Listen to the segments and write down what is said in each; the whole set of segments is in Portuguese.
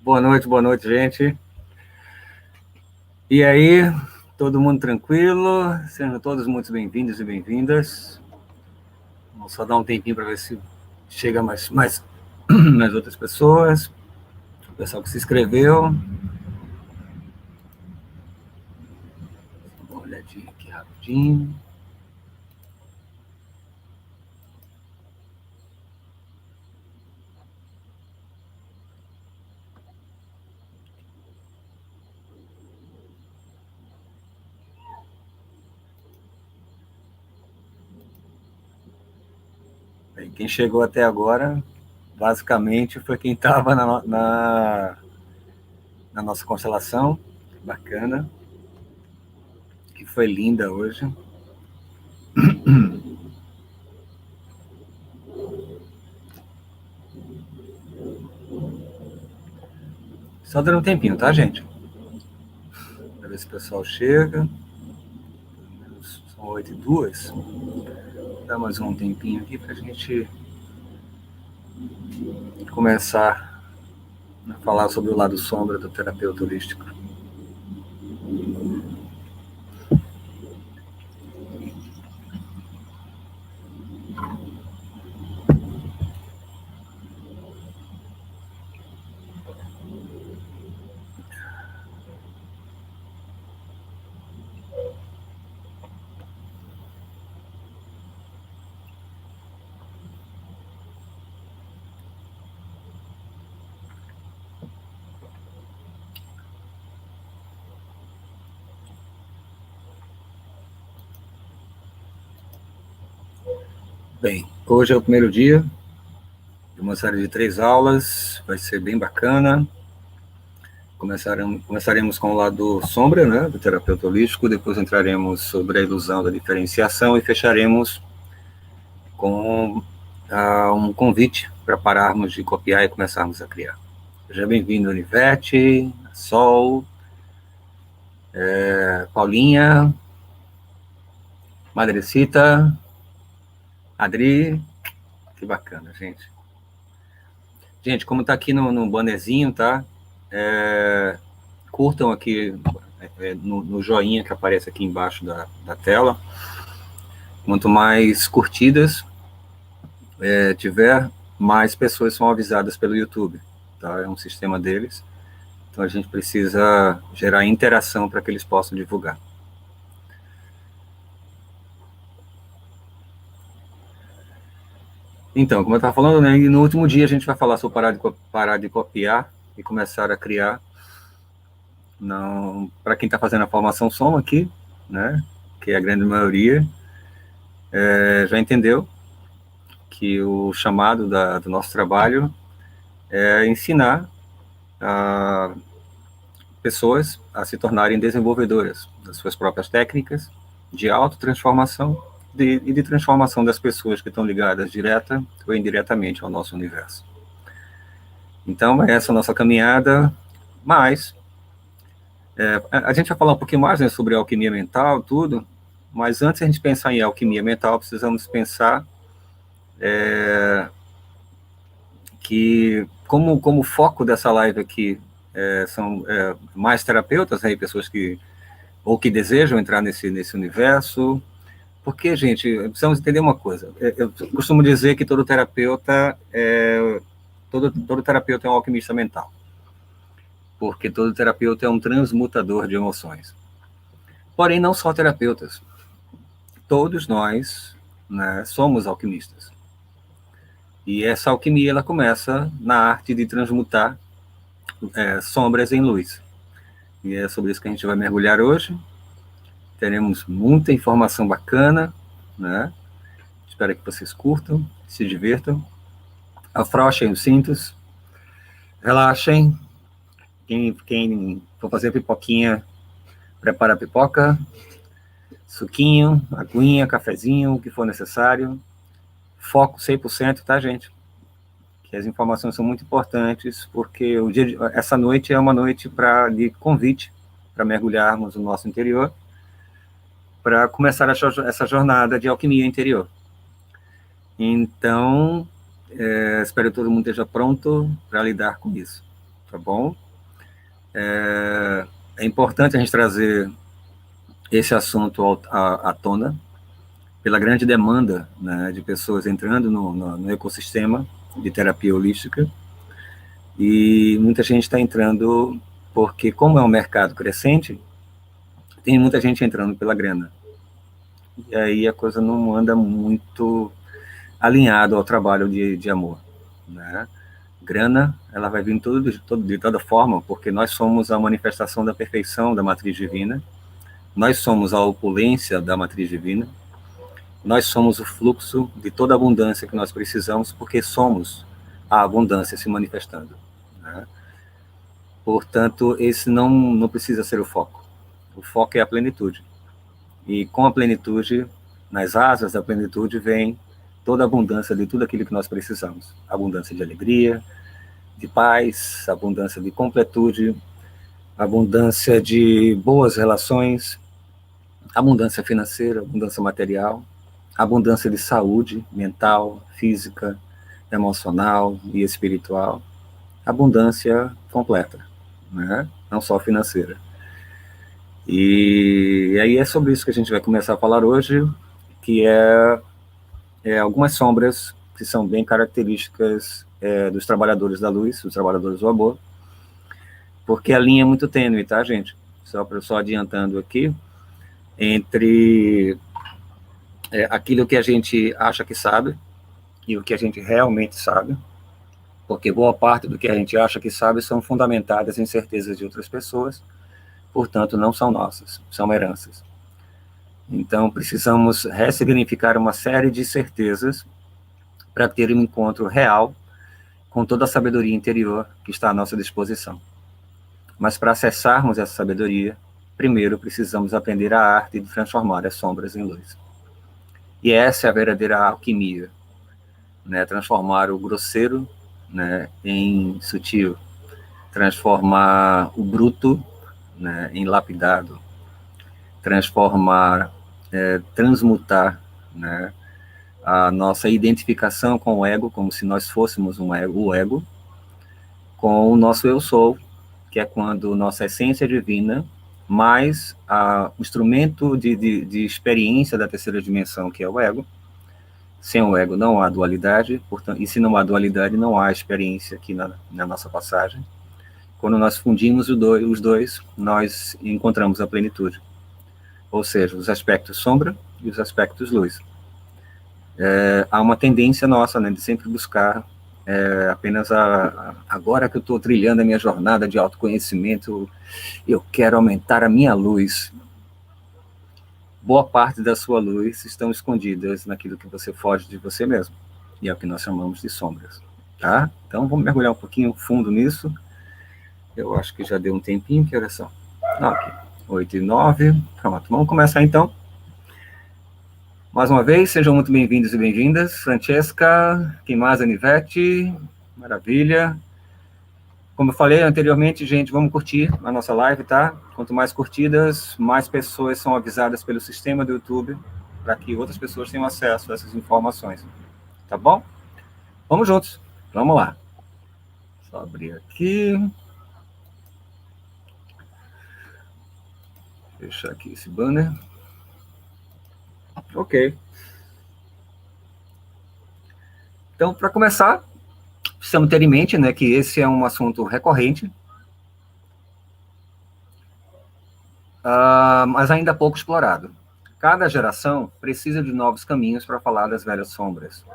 Boa noite, gente. E aí, todo mundo tranquilo? Sejam todos muito bem-vindos e bem-vindas. Vamos só dar um tempinho para ver se chega mais outras pessoas. O pessoal que se inscreveu. Dá uma olhadinha aqui rapidinho. Bem, quem chegou até agora, basicamente, foi quem estava na nossa constelação. Bacana. Que foi linda hoje. Só dando um tempinho, tá, gente? Para ver se o pessoal chega. São 8h02. Vou dar mais um tempinho aqui para a gente começar a falar sobre o lado sombra do terapeuta holístico. Bem, hoje é o primeiro dia de uma série de 3 aulas, vai ser bem bacana. Começaremos com o lado sombra, né, do terapeuta holístico, depois entraremos sobre a ilusão da diferenciação e fecharemos com um convite para pararmos de copiar e começarmos a criar. Seja bem-vindo, Univete, Sol, Paulinha, Madrecita, Adri, que bacana, gente. Gente, como tá aqui no bannerzinho, tá? Curtam aqui no joinha que aparece aqui embaixo da tela. Quanto mais curtidas tiver, mais pessoas são avisadas pelo YouTube, tá? É um sistema deles. Então a gente precisa gerar interação para que eles possam divulgar. Então, como eu estava falando, né, no último dia a gente vai falar sobre parar de copiar e começar a criar. Para quem está fazendo a formação Soma aqui, né, que é a grande maioria, já entendeu que o chamado do nosso trabalho é ensinar pessoas a se tornarem desenvolvedoras das suas próprias técnicas de autotransformação e de transformação das pessoas que estão ligadas direta ou indiretamente ao nosso universo. Então, essa é a nossa caminhada, mas a gente vai falar um pouquinho mais, né, sobre alquimia mental, tudo, mas antes de a gente pensar em alquimia mental, precisamos pensar que, como o foco dessa live aqui são mais terapeutas, né, pessoas que desejam entrar nesse universo, porque, gente, precisamos entender uma coisa. Eu costumo dizer que todo terapeuta é um alquimista mental, porque todo terapeuta é um transmutador de emoções. Porém, não só terapeutas. Todos nós, né, somos alquimistas. E essa alquimia ela começa na arte de transmutar sombras em luz. E é sobre isso que a gente vai mergulhar hoje. Teremos muita informação bacana, né? Espero que vocês curtam, se divirtam, afrouxem os cintos, relaxem. Quem for fazer pipoquinha, prepara a pipoca, suquinho, aguinha, cafezinho, o que for necessário. Foco 100%, tá, gente? Que as informações são muito importantes, porque essa noite é uma noite de convite para mergulharmos no nosso interior, para começar essa jornada de alquimia interior. Então, espero que todo mundo esteja pronto para lidar com isso, tá bom? É importante a gente trazer esse assunto à tona, pela grande demanda, né, de pessoas entrando no ecossistema de terapia holística, e muita gente está entrando porque, como é um mercado crescente, tem muita gente entrando pela grana, e aí a coisa não anda muito alinhado ao trabalho de amor, né? Grana, ela vai vir de toda forma, porque nós somos a manifestação da perfeição da matriz divina, nós somos a opulência da matriz divina, nós somos o fluxo de toda a abundância que nós precisamos, porque somos a abundância se manifestando, né? Portanto, esse não precisa ser o foco. O foco é a plenitude. E com a plenitude, nas asas da plenitude, vem toda a abundância de tudo aquilo que nós precisamos. Abundância de alegria, de paz, abundância de completude, abundância de boas relações, abundância financeira, abundância material, abundância de saúde mental, física, emocional e espiritual, abundância completa, né? Não só financeira. E aí é sobre isso que a gente vai começar a falar hoje, que é algumas sombras que são bem características dos trabalhadores da luz, dos trabalhadores do amor, porque a linha é muito tênue, tá, gente? Só adiantando aqui, entre aquilo que a gente acha que sabe e o que a gente realmente sabe, porque boa parte do que a gente acha que sabe são fundamentadas em certezas de outras pessoas, portanto, não são nossas, são heranças. Então, precisamos ressignificar uma série de certezas para ter um encontro real com toda a sabedoria interior que está à nossa disposição. Mas para acessarmos essa sabedoria, primeiro precisamos aprender a arte de transformar as sombras em luz. E essa é a verdadeira alquimia, né? Transformar o grosseiro, né, em sutil, transformar o bruto, né, em lapidado, transmutar, né, a nossa identificação com o ego, como se nós fôssemos o ego, com o nosso eu sou, que é quando nossa essência divina, mais o instrumento de experiência da terceira dimensão, que é o ego. Sem o ego não há dualidade, portanto, e se não há dualidade, não há experiência aqui na nossa passagem. Quando nós fundimos os dois, nós encontramos a plenitude. Ou seja, os aspectos sombra e os aspectos luz. Há uma tendência nossa, né, de sempre buscar apenas agora que eu estou trilhando a minha jornada de autoconhecimento, eu quero aumentar a minha luz. Boa parte da sua luz estão escondidas naquilo que você foge de você mesmo, e é o que nós chamamos de sombras, tá? Então, vamos mergulhar um pouquinho fundo nisso. Eu acho que já deu um tempinho, que horas são? Ok, 8h09, pronto, vamos começar então. Mais uma vez, sejam muito bem-vindos e bem-vindas. Francesca, quem mais? Anivete, maravilha. Como eu falei anteriormente, gente, vamos curtir a nossa live, tá? Quanto mais curtidas, mais pessoas são avisadas pelo sistema do YouTube, para que outras pessoas tenham acesso a essas informações. Tá bom? Vamos juntos. Vamos lá. Só abrir aqui. Fechar aqui esse banner. Ok. Então, para começar, precisamos ter em mente, né, que esse é um assunto recorrente, mas ainda pouco explorado. Cada geração precisa de novos caminhos para falar das velhas sombras.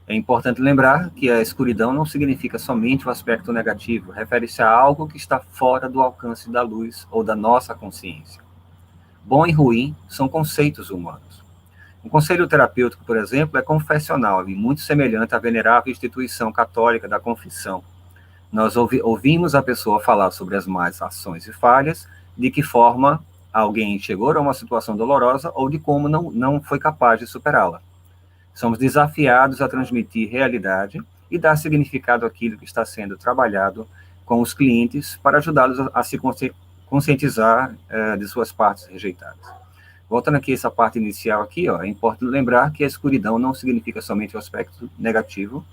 É importante lembrar que a escuridão não significa somente o aspecto negativo, refere-se a algo que está fora do alcance da luz ou da nossa consciência. Bom e ruim são conceitos humanos. Um conselho terapêutico, por exemplo, é confessional e muito semelhante à venerável instituição católica da confissão. Nós ouvimos a pessoa falar sobre as más ações e falhas, de que forma alguém chegou a uma situação dolorosa ou de como não foi capaz de superá-la. Somos desafiados a transmitir realidade e dar significado àquilo que está sendo trabalhado com os clientes para ajudá-los a se conscientizar de suas partes rejeitadas. Voltando aqui essa parte inicial aqui, ó, é importante lembrar que a escuridão não significa somente o aspecto negativo,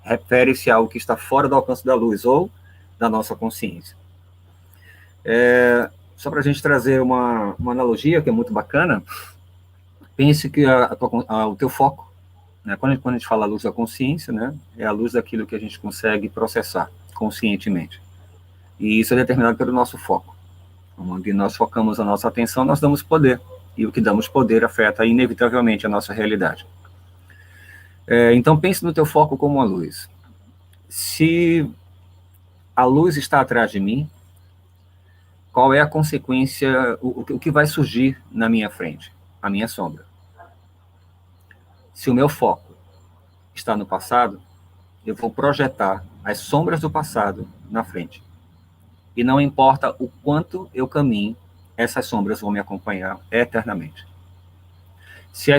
refere-se a algo que está fora do alcance da luz ou da nossa consciência. Só para a gente trazer uma analogia que é muito bacana, pense que o teu foco, né, quando a gente fala luz da consciência, né, é a luz daquilo que a gente consegue processar conscientemente. E isso é determinado pelo nosso foco. Onde nós focamos a nossa atenção, nós damos poder. E o que damos poder afeta inevitavelmente a nossa realidade. Então pense no teu foco como uma luz. Se a luz está atrás de mim, qual é a consequência, o que vai surgir na minha frente? A minha sombra. Se o meu foco está no passado, eu vou projetar as sombras do passado na frente. E não importa o quanto eu caminhe, essas sombras vão me acompanhar eternamente. Se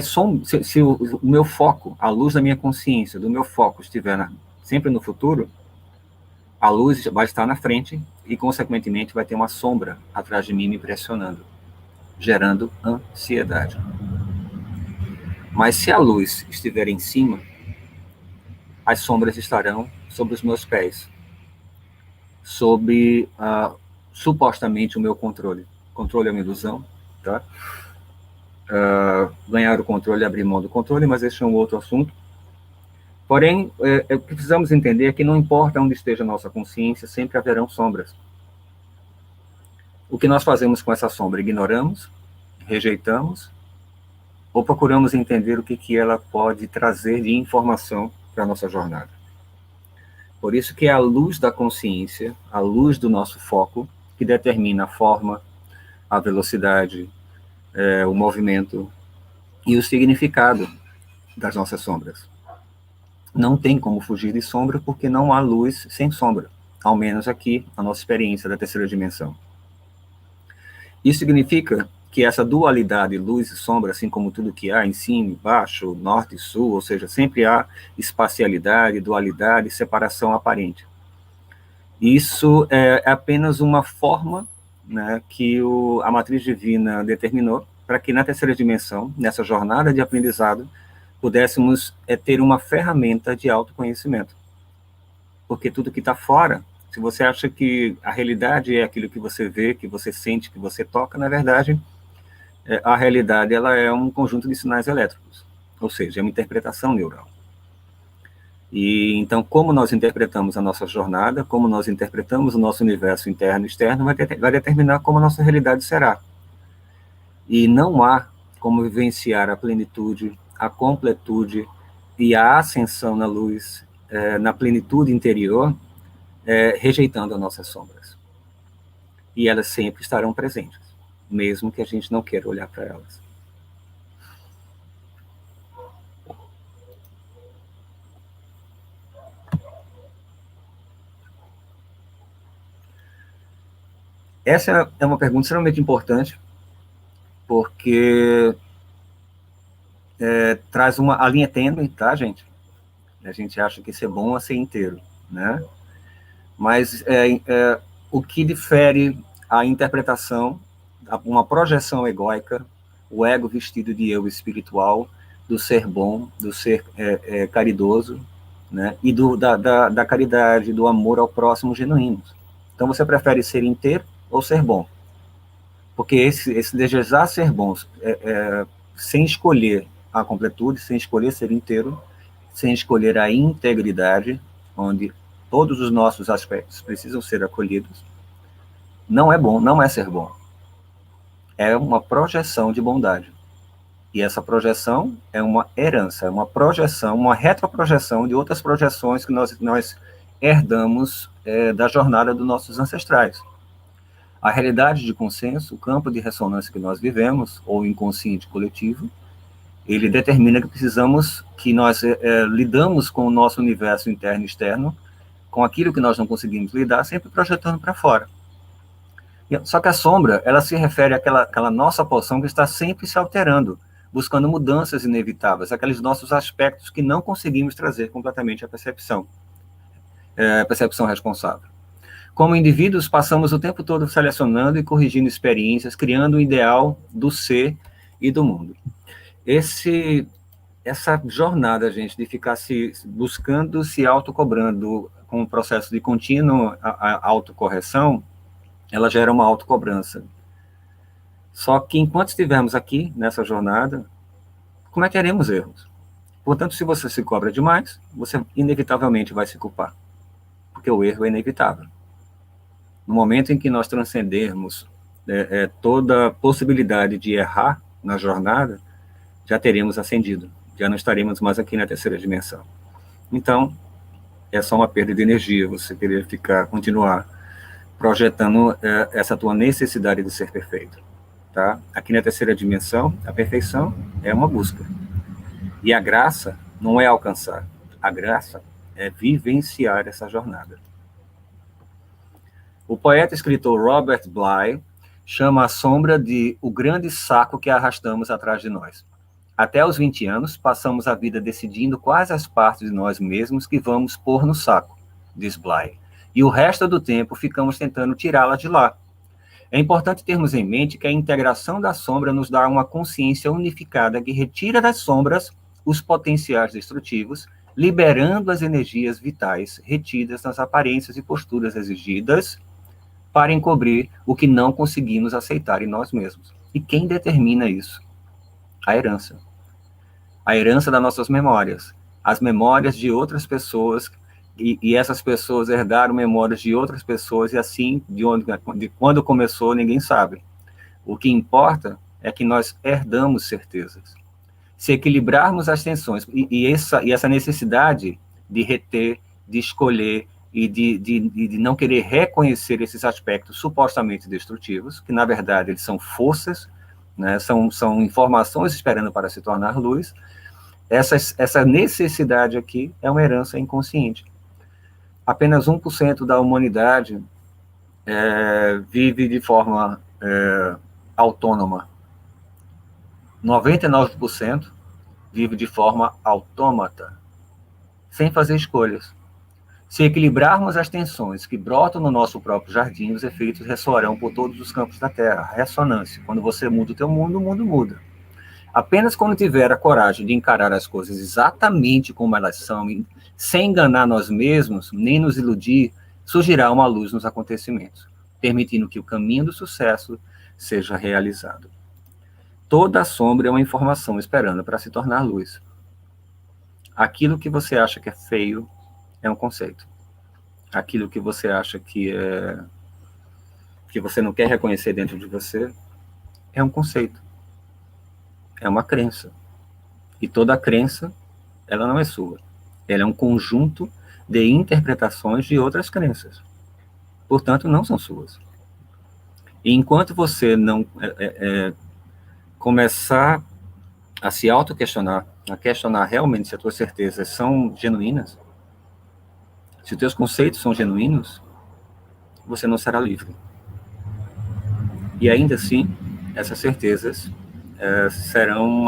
o meu foco, a luz da minha consciência, do meu foco estiver sempre no futuro, a luz vai estar na frente e, consequentemente, vai ter uma sombra atrás de mim me pressionando, gerando ansiedade. Mas se a luz estiver em cima, as sombras estarão sobre os meus pés, sob supostamente o meu controle. Controle é uma ilusão, tá? Ganhar o controle e abrir mão do controle, mas esse é um outro assunto. Porém, o que precisamos entender é que não importa onde esteja a nossa consciência, sempre haverão sombras. O que nós fazemos com essa sombra? Ignoramos, rejeitamos, ou procuramos entender o que ela pode trazer de informação para a nossa jornada. Por isso que é a luz da consciência, a luz do nosso foco, que determina a forma, a velocidade, o movimento e o significado das nossas sombras. Não tem como fugir de sombra, porque não há luz sem sombra, ao menos aqui, na nossa experiência da terceira dimensão. Isso significa que essa dualidade luz e sombra, assim como tudo que há em cima, embaixo, norte e sul, ou seja, sempre há espacialidade, dualidade, separação aparente. Isso é apenas uma forma, né, que a matriz divina determinou para que na terceira dimensão, nessa jornada de aprendizado, pudéssemos ter uma ferramenta de autoconhecimento. Porque tudo que está fora, se você acha que a realidade é aquilo que você vê, que você sente, que você toca, na verdade, a realidade ela é um conjunto de sinais elétricos, ou seja, é uma interpretação neural. E então, como nós interpretamos a nossa jornada, como nós interpretamos o nosso universo interno e externo, vai determinar como a nossa realidade será. E não há como vivenciar a plenitude, a completude e a ascensão na luz, na plenitude interior, rejeitando as nossas sombras. E elas sempre estarão presentes, mesmo que a gente não queira olhar para elas. Essa é uma pergunta extremamente importante, porque traz a linha tênue, tá, gente? A gente acha que ser bom é ser inteiro, né? Mas o que difere a interpretação, uma projeção egóica, o ego vestido de eu espiritual, do ser bom, do ser caridoso, né? E da caridade, do amor ao próximo genuínos. Então, você prefere ser inteiro ou ser bom? Porque esse desejar ser bom, sem escolher a completude, sem escolher ser inteiro, sem escolher a integridade, onde todos os nossos aspectos precisam ser acolhidos, não é bom, não é ser bom. É uma projeção de bondade. E essa projeção é uma herança, é uma projeção, uma retroprojeção de outras projeções que nós herdamos da jornada dos nossos ancestrais. A realidade de consenso, o campo de ressonância que nós vivemos, ou inconsciente coletivo, ele determina que nós lidamos com o nosso universo interno e externo, com aquilo que nós não conseguimos lidar, sempre projetando para fora. Só que a sombra, ela se refere àquela nossa porção que está sempre se alterando, buscando mudanças inevitáveis, aqueles nossos aspectos que não conseguimos trazer completamente à percepção responsável. Como indivíduos, passamos o tempo todo selecionando e corrigindo experiências, criando o ideal do ser e do mundo. essa jornada, gente, de ficar buscando, se autocobrando com um processo de contínua autocorreção, ela gera uma autocobrança. Só que enquanto estivermos aqui, nessa jornada, cometeremos erros. Portanto, se você se cobra demais, você inevitavelmente vai se culpar, porque o erro é inevitável. No momento em que nós transcendermos toda possibilidade de errar na jornada, já teremos ascendido, já não estaremos mais aqui na terceira dimensão. Então, é só uma perda de energia você querer continuar projetando essa tua necessidade de ser perfeito. Tá? Aqui na terceira dimensão, a perfeição é uma busca. E a graça não é alcançar, a graça é vivenciar essa jornada. O poeta e escritor Robert Bly chama a sombra de o grande saco que arrastamos atrás de nós. Até os 20 anos, passamos a vida decidindo quais as partes de nós mesmos que vamos pôr no saco, diz Bly, e o resto do tempo ficamos tentando tirá-la de lá. É importante termos em mente que a integração da sombra nos dá uma consciência unificada que retira das sombras os potenciais destrutivos, liberando as energias vitais retidas nas aparências e posturas exigidas para encobrir o que não conseguimos aceitar em nós mesmos. E quem determina isso? A herança. A herança das nossas memórias. As memórias de outras pessoas, e essas pessoas herdaram memórias de outras pessoas, e assim, de quando começou, ninguém sabe. O que importa é que nós herdamos certezas. Se equilibrarmos as tensões, e essa necessidade de reter, de escolher, e de não querer reconhecer esses aspectos supostamente destrutivos, que na verdade eles são forças, né, são informações esperando para se tornar luz, essa necessidade aqui é uma herança inconsciente. Apenas 1% da humanidade vive de forma autônoma. 99% vive de forma autômata, sem fazer escolhas. Se equilibrarmos as tensões que brotam no nosso próprio jardim, os efeitos ressoarão por todos os campos da Terra. Ressonância. Quando você muda o teu mundo, o mundo muda. Apenas quando tiver a coragem de encarar as coisas exatamente como elas são, sem enganar nós mesmos, nem nos iludir, surgirá uma luz nos acontecimentos, permitindo que o caminho do sucesso seja realizado. Toda sombra é uma informação esperando para se tornar luz. Aquilo que você acha que é feio é um conceito. Aquilo que você acha que você não quer reconhecer dentro de você é um conceito. É uma crença. E toda crença, ela não é sua. Ela é um conjunto de interpretações de outras crenças. Portanto, não são suas. E enquanto você não começar a se auto-questionar, a questionar realmente se as tuas certezas são genuínas, se os teus conceitos são genuínos, você não será livre. E ainda assim, essas certezas serão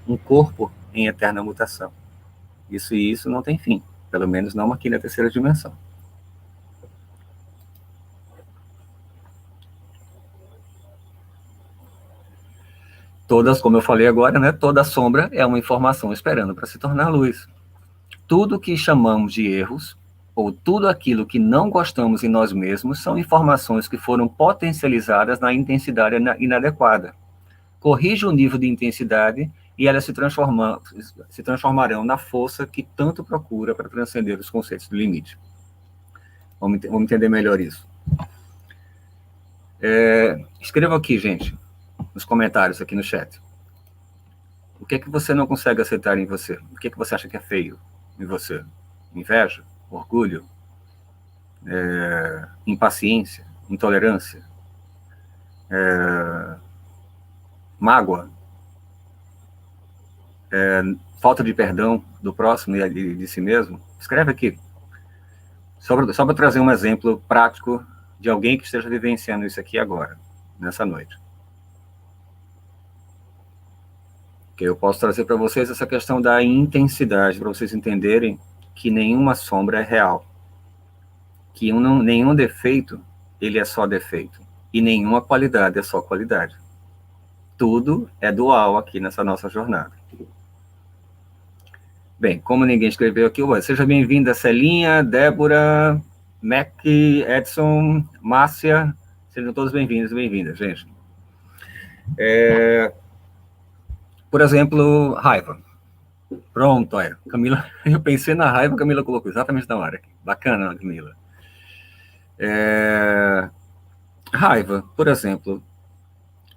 um corpo em eterna mutação. Isso não tem fim, pelo menos não aqui na terceira dimensão. Todas, como eu falei agora, né, toda sombra é uma informação esperando para se tornar luz. Tudo que chamamos de erros, ou tudo aquilo que não gostamos em nós mesmos, são informações que foram potencializadas na intensidade inadequada. Corrija o nível de intensidade e elas se transformarão na força que tanto procura para transcender os conceitos do limite. Vamos entender melhor isso. Escreva aqui, gente, nos comentários, aqui no chat. O que é que você não consegue aceitar em você? O que é que você acha que é feio em você? Inveja? Orgulho? Impaciência? Intolerância? Mágoa? Falta de perdão do próximo e de si mesmo? Escreve aqui. Só para trazer um exemplo prático de alguém que esteja vivenciando isso aqui agora, nessa noite. Que eu posso trazer para vocês essa questão da intensidade, para vocês entenderem que nenhuma sombra é real. Que nenhum defeito, ele é só defeito. E nenhuma qualidade é só qualidade. Tudo é dual aqui nessa nossa jornada. Bem, como ninguém escreveu aqui, seja bem-vinda, Celinha, Débora, Mac, Edson, Márcia, sejam todos bem-vindos e bem-vindas, gente. Por exemplo, raiva. Pronto, olha, Camila, eu pensei na raiva, Camila colocou exatamente na hora. Bacana, Camila. Raiva, por exemplo,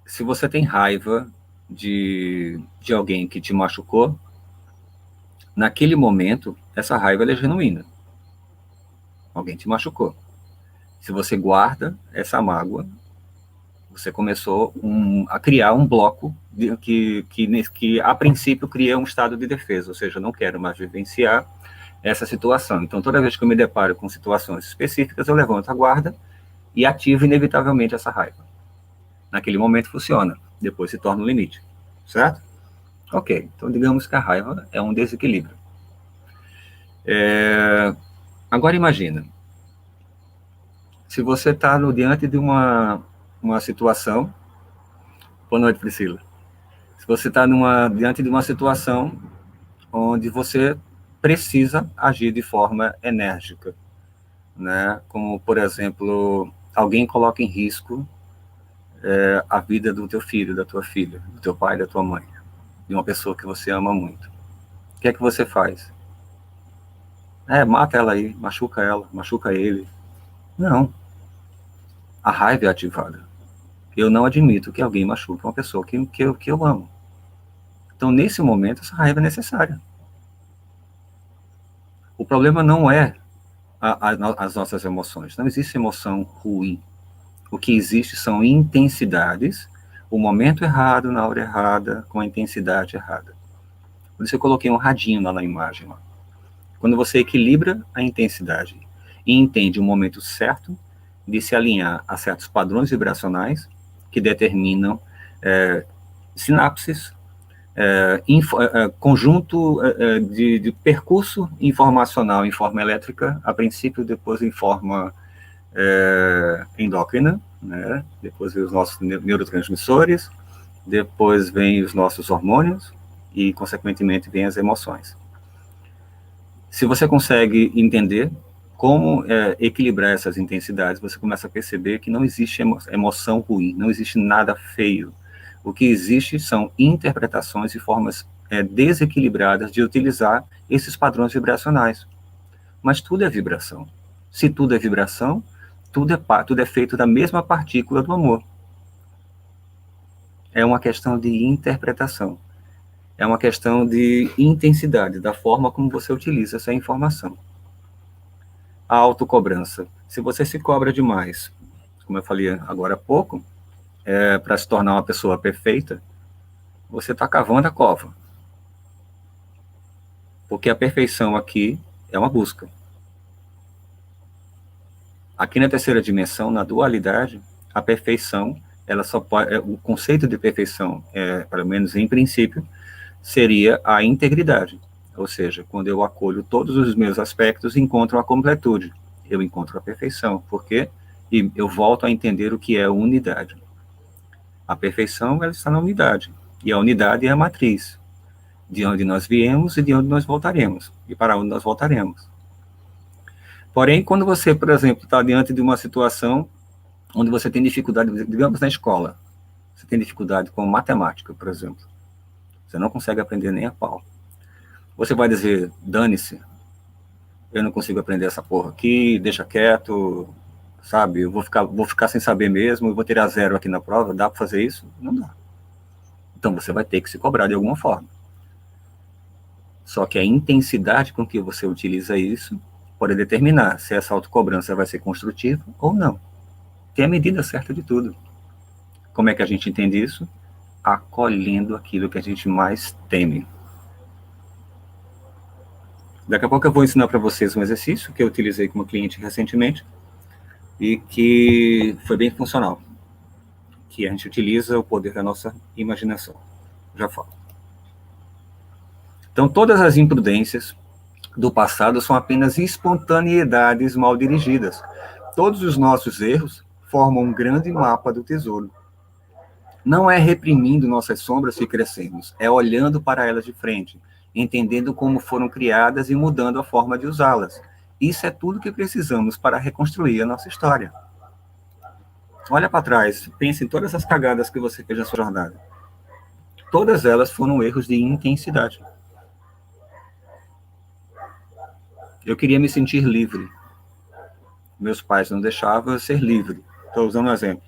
se você tem raiva de alguém que te machucou, naquele momento, essa raiva é genuína. Alguém te machucou. Se você guarda essa mágoa, você começou a criar um bloco que a princípio cria um estado de defesa, ou seja, eu não quero mais vivenciar essa situação. Então, toda vez que eu me deparo com situações específicas, eu levanto a guarda e ativo inevitavelmente essa raiva. Naquele momento funciona, depois se torna um limite, certo? Ok, então digamos que a raiva é um desequilíbrio. Agora imagina, se você está diante de uma situação... Boa noite, Priscila. Se você está diante de uma situação onde você precisa agir de forma enérgica, né? Como, por exemplo, alguém coloca em risco a vida do teu filho, da tua filha, do teu pai, da tua mãe, de uma pessoa que você ama muito. O que é que você faz? Mata ela aí, machuca ele. Não. A raiva é ativada. Eu não admito que alguém machuque uma pessoa que eu amo. Então, nesse momento, essa raiva é necessária. O problema não é as nossas emoções. Não existe emoção ruim. O que existe são intensidades, o momento errado, na hora errada, com a intensidade errada. Por isso eu coloquei um radinho lá na imagem. Lá. Quando você equilibra a intensidade e entende o momento certo de se alinhar a certos padrões vibracionais que determinam sinapses, conjunto de percurso informacional em forma elétrica, a princípio, depois em forma endócrina, né? Depois vem os nossos neurotransmissores, depois vem os nossos hormônios e, consequentemente, vem as emoções. Se você consegue entender como equilibrar essas intensidades, você começa a perceber que não existe emoção ruim, não existe nada feio. O que existe são interpretações e formas desequilibradas de utilizar esses padrões vibracionais. Mas tudo é vibração. Se tudo é vibração, tudo é feito da mesma partícula do amor. É uma questão de interpretação. É uma questão de intensidade, da forma como você utiliza essa informação. A autocobrança. Se você se cobra demais, como eu falei agora há pouco, para se tornar uma pessoa perfeita, você está cavando a cova. Porque a perfeição aqui é uma busca. Aqui na terceira dimensão, na dualidade, a perfeição, ela só pode, o conceito de perfeição, pelo menos em princípio, seria a integridade. Ou seja, quando eu acolho todos os meus aspectos, encontro a completude. Eu encontro a perfeição. Por quê? E eu volto a entender o que é unidade. A perfeição, ela está na unidade. E a unidade é a matriz. De onde nós viemos e de onde nós voltaremos. E para onde nós voltaremos. Porém, quando você, por exemplo, está diante de uma situação onde você tem dificuldade, digamos na escola, você tem dificuldade com matemática, por exemplo. Você não consegue aprender nem a pau. Você vai dizer, dane-se, eu não consigo aprender essa porra aqui, deixa quieto, sabe, eu vou ficar sem saber mesmo, eu vou tirar 0 aqui na prova, dá para fazer isso? Não dá. Então você vai ter que se cobrar de alguma forma. Só que a intensidade com que você utiliza isso pode determinar se essa autocobrança vai ser construtiva ou não. Tem a medida certa de tudo. Como é que a gente entende isso? Acolhendo aquilo que a gente mais teme. Daqui a pouco eu vou ensinar para vocês um exercício que eu utilizei com uma cliente recentemente e que foi bem funcional, que a gente utiliza o poder da nossa imaginação. Já falo. Então, todas as imprudências do passado são apenas espontaneidades mal dirigidas. Todos os nossos erros formam um grande mapa do tesouro. Não é reprimindo nossas sombras que crescemos, é olhando para elas de frente entendendo como foram criadas e mudando a forma de usá-las. Isso é tudo que precisamos para reconstruir a nossa história. Olha para trás, pense em todas as cagadas que você fez na sua jornada. Todas elas foram erros de intensidade. Eu queria me sentir livre. Meus pais não deixavam eu ser livre. Estou usando um exemplo.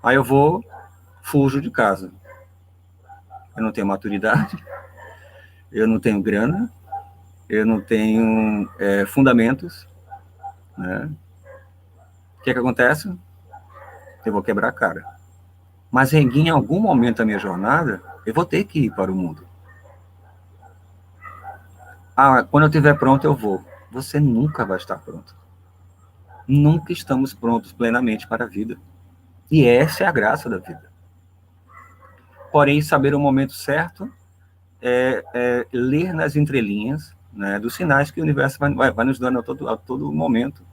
Aí eu vou, fujo de casa. Eu não tenho maturidade, eu não tenho grana, eu não tenho fundamentos, né? O que acontece? Eu vou quebrar a cara. Mas em algum momento da minha jornada, eu vou ter que ir para o mundo. Quando eu estiver pronto, eu vou. Você nunca vai estar pronto. Nunca estamos prontos plenamente para a vida. E essa é a graça da vida. Porém, saber o momento certo é ler nas entrelinhas, né, dos sinais que o universo vai nos dando a todo momento.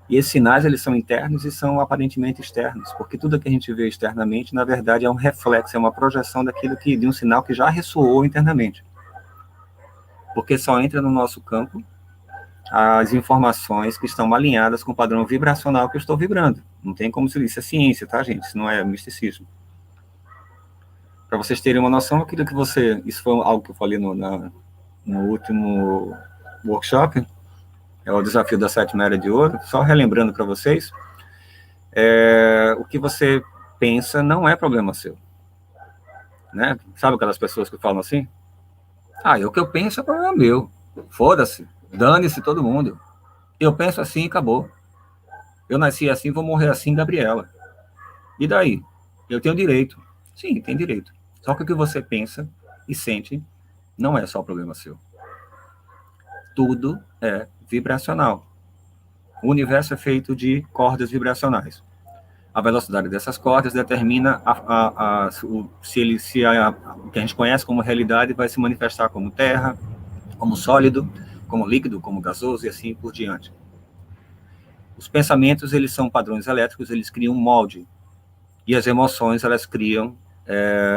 E esses sinais, eles são internos e são aparentemente externos, porque tudo que a gente vê externamente, na verdade, é um reflexo, é uma projeção de um sinal que já ressoou internamente. Porque só entra no nosso campo as informações que estão alinhadas com o padrão vibracional que eu estou vibrando. Não tem como se isso é ciência, tá, gente? Isso não é misticismo. Para vocês terem uma noção, isso foi algo que eu falei no último workshop, é o desafio da 7ª Era de Ouro, só relembrando para vocês, o que você pensa não é problema seu. Né? Sabe aquelas pessoas que falam assim? O que eu penso é problema meu. Foda-se, dane-se todo mundo. Eu penso assim e acabou. Eu nasci assim, vou morrer assim, Gabriela. E daí? Eu tenho direito. Sim, tem direito. Só que o que você pensa e sente não é só problema seu. Tudo é vibracional. O universo é feito de cordas vibracionais. A velocidade dessas cordas determina o que a gente conhece como realidade vai se manifestar como terra, como sólido, como líquido, como gasoso e assim por diante. Os pensamentos, eles são padrões elétricos, eles criam um molde. E as emoções, elas criam,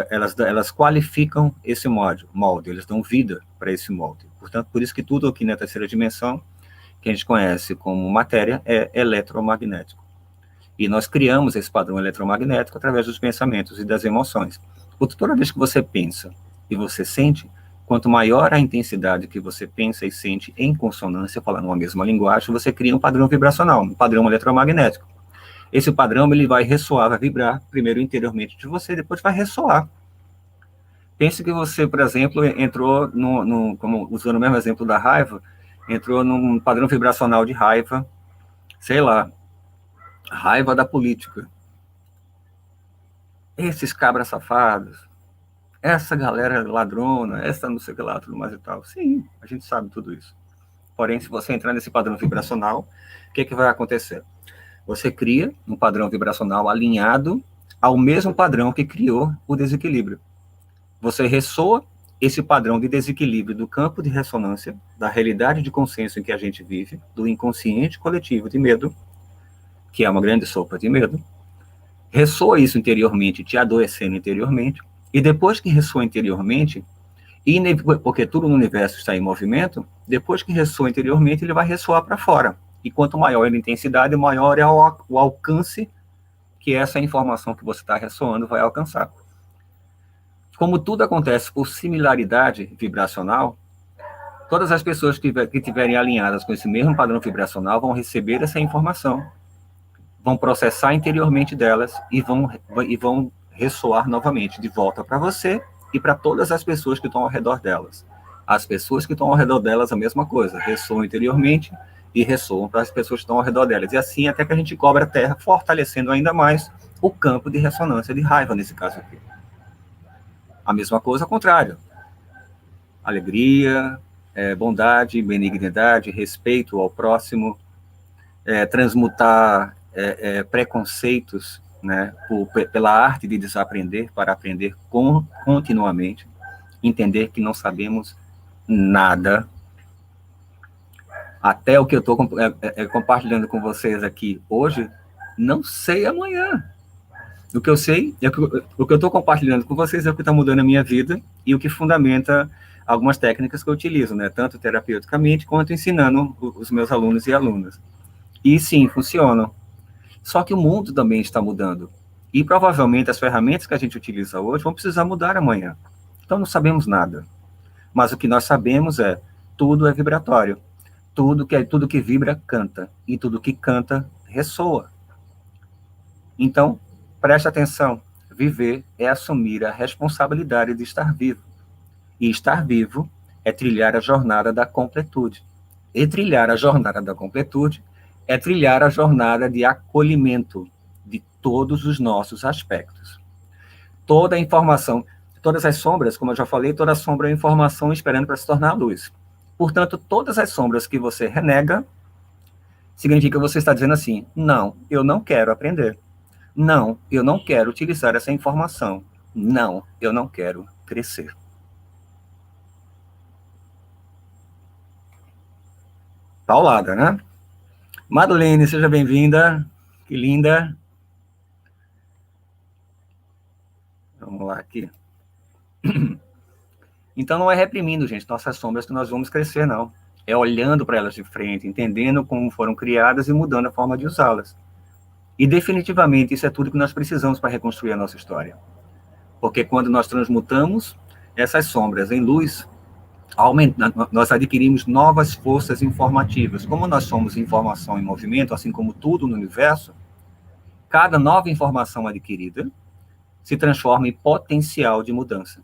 elas qualificam esse molde, eles dão vida para esse molde. Portanto, por isso que tudo aqui na terceira dimensão, que a gente conhece como matéria, é eletromagnético. E nós criamos esse padrão eletromagnético através dos pensamentos e das emoções. Toda vez que você pensa e você sente, quanto maior a intensidade que você pensa e sente em consonância, falando uma mesma linguagem, você cria um padrão vibracional, um padrão eletromagnético. Esse padrão ele vai ressoar, vai vibrar primeiro interiormente de você, depois vai ressoar. Pense que você, por exemplo, entrou, como usando o mesmo exemplo da raiva, entrou num padrão vibracional de raiva, sei lá, raiva da política. Esses cabras safados, essa galera ladrona, essa não sei o que lá, tudo mais e tal. Sim, a gente sabe tudo isso. Porém, se você entrar nesse padrão vibracional, o que vai acontecer? Você cria um padrão vibracional alinhado ao mesmo padrão que criou o desequilíbrio. Você ressoa esse padrão de desequilíbrio do campo de ressonância, da realidade de consciência em que a gente vive, do inconsciente coletivo de medo, que é uma grande sopa de medo, ressoa isso interiormente, te adoecendo interiormente, e depois que ressoa interiormente, porque tudo no universo está em movimento, depois que ressoa interiormente, ele vai ressoar para fora. E quanto maior é a intensidade, maior é o alcance que essa informação que você está ressoando vai alcançar. Como tudo acontece por similaridade vibracional, todas as pessoas que estiverem alinhadas com esse mesmo padrão vibracional vão receber essa informação, vão processar interiormente delas e vão ressoar novamente de volta para você e para todas as pessoas que estão ao redor delas. As pessoas que estão ao redor delas, a mesma coisa, ressoam interiormente e ressoam para as pessoas que estão ao redor delas. E assim até que a gente cobre a Terra, fortalecendo ainda mais o campo de ressonância de raiva, nesse caso aqui. A mesma coisa ao contrário. Alegria, bondade, benignidade, respeito ao próximo, transmutar preconceitos, né, pela arte de desaprender para aprender continuamente, entender que não sabemos nada. Até o que eu estou compartilhando com vocês aqui hoje, não sei amanhã. O que eu sei, o que eu estou compartilhando com vocês é o que está mudando a minha vida e o que fundamenta algumas técnicas que eu utilizo, né? Tanto terapeuticamente quanto ensinando os meus alunos e alunas. E sim, funcionam. Só que o mundo também está mudando. E provavelmente as ferramentas que a gente utiliza hoje vão precisar mudar amanhã. Então não sabemos nada. Mas o que nós sabemos é tudo é vibratório. Tudo que vibra canta e tudo que canta ressoa. Então, preste atenção. Viver é assumir a responsabilidade de estar vivo. E estar vivo é trilhar a jornada da completude. E trilhar a jornada da completude é trilhar a jornada de acolhimento de todos os nossos aspectos. Toda a informação, todas as sombras, como eu já falei, toda sombra é informação esperando para se tornar luz. Portanto, todas as sombras que você renega, significa que você está dizendo assim: não, eu não quero aprender. Não, eu não quero utilizar essa informação. Não, eu não quero crescer. Paulada, né? Madeleine, seja bem-vinda. Que linda. Vamos lá aqui. Então não é reprimindo, gente, nossas sombras que nós vamos crescer, não. É olhando para elas de frente, entendendo como foram criadas e mudando a forma de usá-las. E definitivamente isso é tudo que nós precisamos para reconstruir a nossa história. Porque quando nós transmutamos essas sombras em luz, nós adquirimos novas forças informativas. Como nós somos informação em movimento, assim como tudo no universo, cada nova informação adquirida se transforma em potencial de mudança.